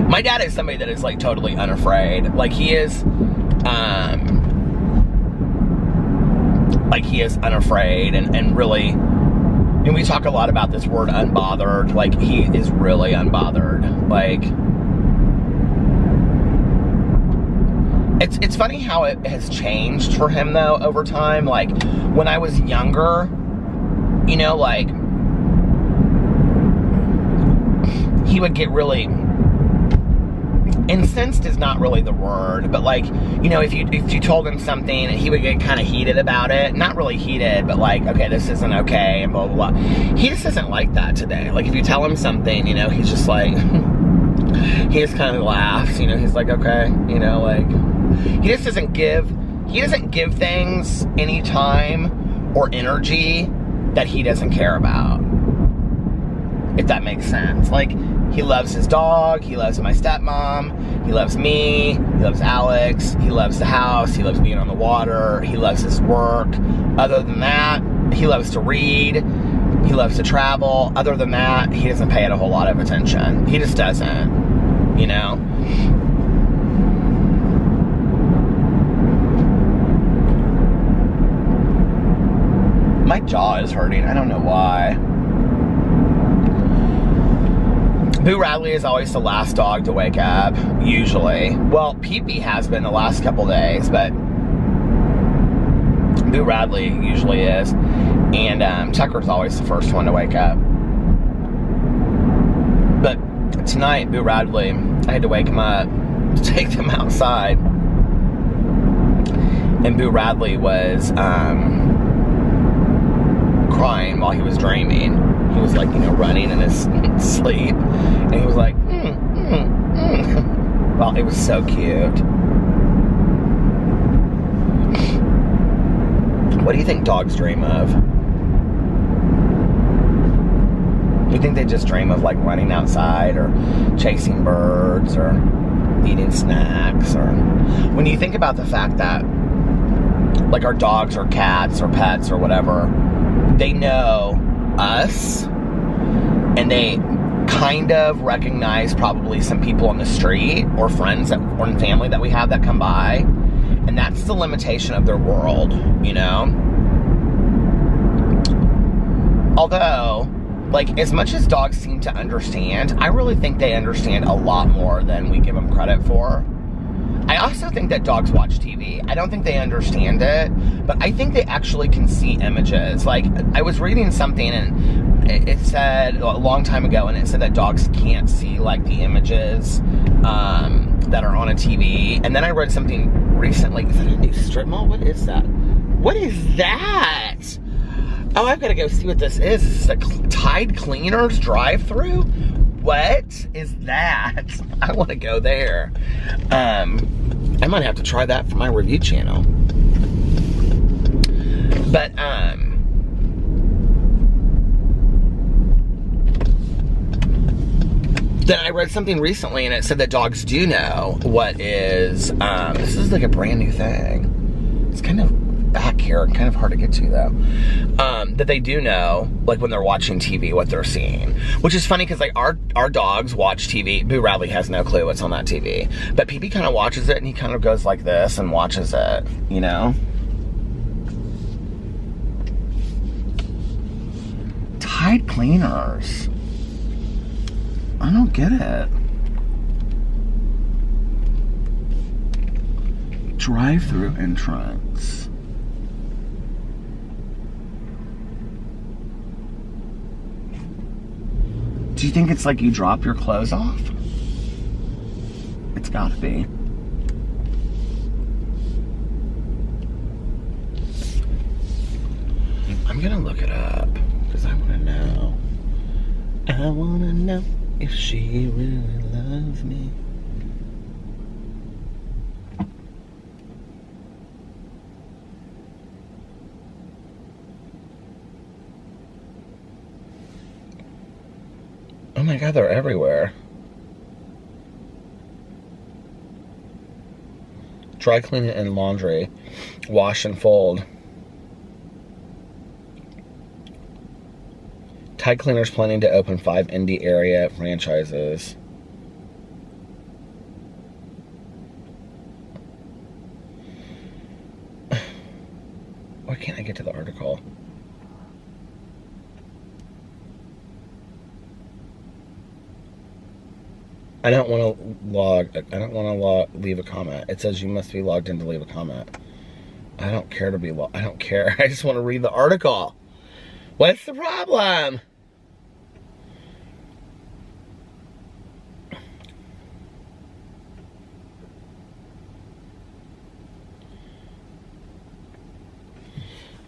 My dad is somebody that is like totally unafraid. Like he is unafraid, and really, and we talk a lot about this word unbothered. Like he is really unbothered. Like it's funny how it has changed for him though over time. Like when I was younger, you know, like he would get really incensed is not really the word, but like, you know, if you told him something, he would get kind of heated about it. Not really heated, but like, okay, this isn't okay, and blah, blah, blah. He just isn't like that today. Like, if you tell him something, you know, he's just like, he just kind of laughs, you know, he's like, okay, you know, like, he just doesn't give things any time or energy that he doesn't care about, if that makes sense. Like, he loves his dog, he loves my stepmom, he loves me, he loves Alex, he loves the house, he loves being on the water, he loves his work. Other than that, he loves to read, he loves to travel. Other than that, he doesn't pay it a whole lot of attention. He just doesn't, you know? My jaw is hurting, I don't know why. Boo Radley is always the last dog to wake up, usually. Well, Pee-Pee has been the last couple days, but Boo Radley usually is. And Tucker's always the first one to wake up. But tonight, Boo Radley, I had to wake him up to take them outside. And Boo Radley was crying while he was dreaming. He was like, running in his sleep. And he was like, Well, it was so cute. What do you think dogs dream of? Do you think they just dream of like running outside or chasing birds or eating snacks? Or when you think about the fact that like our dogs or cats or pets or whatever, they know us and they kind of recognize probably some people on the street or friends or family that we have that come by, and that's the limitation of their world, Although, like, as much as dogs seem to understand, I really think they understand a lot more than we give them credit for. I also think that dogs watch TV. I don't think they understand it, but I think they actually can see images. Like, I was reading something and it said a long time ago, and it said that dogs can't see like the images that are on a TV. And then I read something recently. Is that a new strip mall? What is that? What is that? Oh, I've got to go see what this is. This is a Tide Cleaners drive-through? What is that? I want to go there. I might have to try that for my review channel. But, then I read something recently and it said that dogs do know what is, this is like a brand new thing. It's kind of back here, kind of hard to get to though. That they do know, like when they're watching TV, what they're seeing. Which is funny because like our dogs watch TV. Boo Radley has no clue what's on that TV. But PB kind of watches it and he kind of goes like this and watches it, Tide Cleaners. I don't get it. Drive-through entrance. Do you think it's like you drop your clothes off? It's gotta be. I'm gonna look it up because I wanna know. I wanna know if she really loves me. Oh my God, they're everywhere. Dry cleaning and laundry. Wash and fold. Tide Cleaners planning to open 5 indie area franchises. Why can't I get to the article? I don't want to leave a comment. It says you must be logged in to leave a comment. I don't care to be I don't care. I just want to read the article. What's the problem?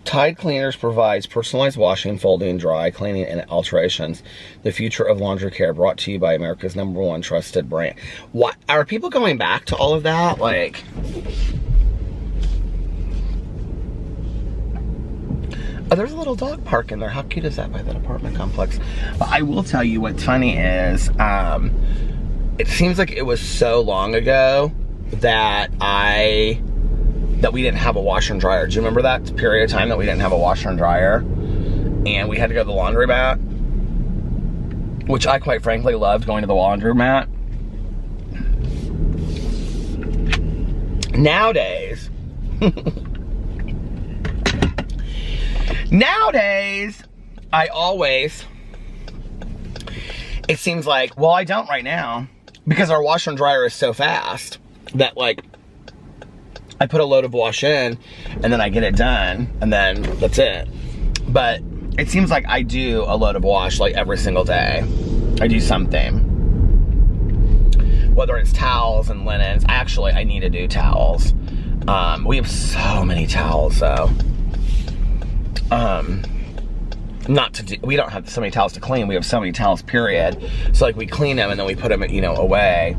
Tide Cleaners provides personalized washing, folding, dry cleaning, and alterations. The future of laundry care, brought to you by America's #1 trusted brand. What are people going back to all of that? Like, oh, there's a little dog park in there. How cute is that by that apartment complex? But I will tell you what's funny is, it seems like it was so long ago that we didn't have a washer and dryer. Do you remember that period of time that we didn't have a washer and dryer? And we had to go to the laundromat, which I quite frankly loved going to the laundromat. Nowadays, it seems like, well, I don't right now because our washer and dryer is so fast that like, I put a load of wash in and then I get it done and then that's it. But it seems like I do a load of wash like every single day. I do something. Whether it's towels and linens. Actually, I need to do towels. We have so many towels though. We don't have so many towels to clean. We have so many towels, period. So like we clean them and then we put them, you know, away.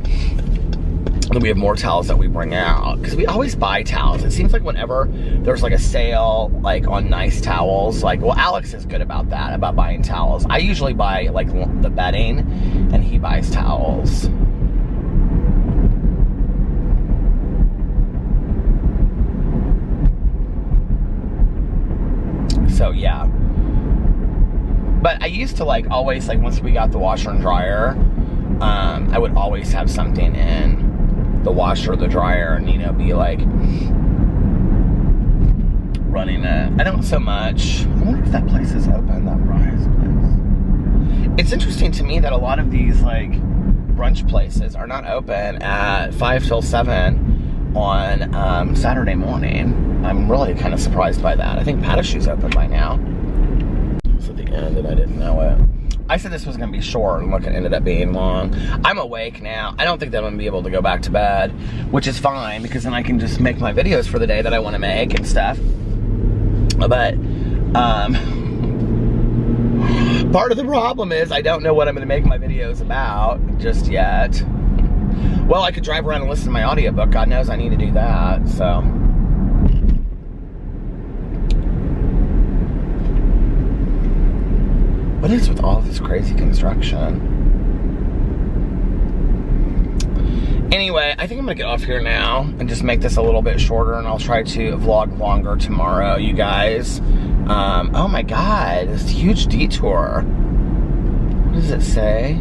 And then we have more towels that we bring out. Because we always buy towels. It seems like whenever there's like a sale, like on nice towels, like, well, Alex is good about that, about buying towels. I usually buy like the bedding and he buys towels. So yeah. But I used to like always, like once we got the washer and dryer, I would always have something in the washer or the dryer and, you know, be like running it. I don't so much. I wonder if that place is open, that Rise place. It's interesting to me that a lot of these like brunch places are not open at 5 till 7 on Saturday morning. I'm really kind of surprised by that. I think Patachou's open by now. It's at the end and I didn't know it. I said this was gonna be short and look, it ended up being long. I'm awake now. I don't think that I'm gonna be able to go back to bed, which is fine because then I can just make my videos for the day that I wanna make and stuff. But, part of the problem is I don't know what I'm gonna make my videos about just yet. Well, I could drive around and listen to my audiobook. God knows I need to do that, so. What is with all this crazy construction? Anyway, I think I'm gonna get off here now and just make this a little bit shorter, and I'll try to vlog longer tomorrow, you guys. Oh my God, this huge detour. What does it say?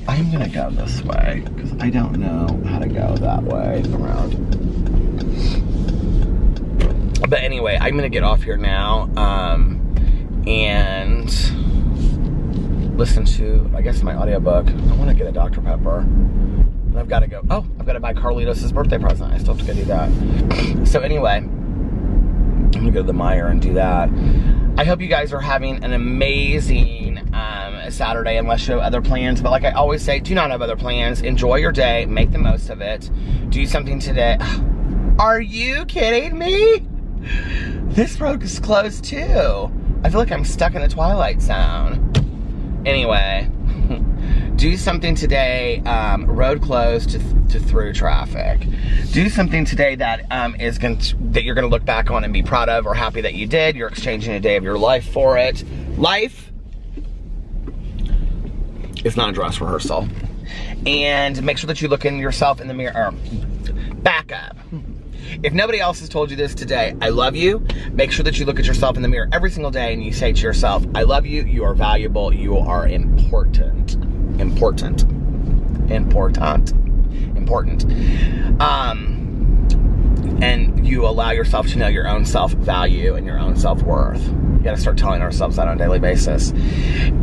I'm gonna go this way because I don't know how to go that way around. But anyway, I'm gonna get off here now and listen to, I guess, my audiobook. I wanna get a Dr. Pepper. And I've gotta go, oh, I've gotta buy Carlitos' birthday present. I still have to go do that. So anyway, I'm gonna go to the Meijer and do that. I hope you guys are having an amazing Saturday, unless you have other plans. But like I always say, do not have other plans. Enjoy your day, make the most of it. Do something today. Are you kidding me? This road is closed too. I feel like I'm stuck in a Twilight Zone. Anyway, do something today, road closed to through traffic. Do something today that that you're gonna look back on and be proud of or happy that you did. You're exchanging a day of your life for it. Life is not a dress rehearsal. And make sure that you look in yourself in the mirror. Back up. If nobody else has told you this today, I love you. Make sure that you look at yourself in the mirror every single day and you say to yourself, I love you, you are valuable, you are important. Important. And you allow yourself to know your own self-value and your own self-worth. You gotta start telling ourselves that on a daily basis.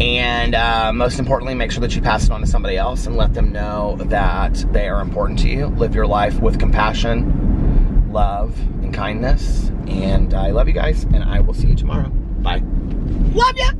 And most importantly, make sure that you pass it on to somebody else and let them know that they are important to you. Live your life with compassion, love, and kindness. And I love you guys, and I will see you tomorrow. Bye. Love ya!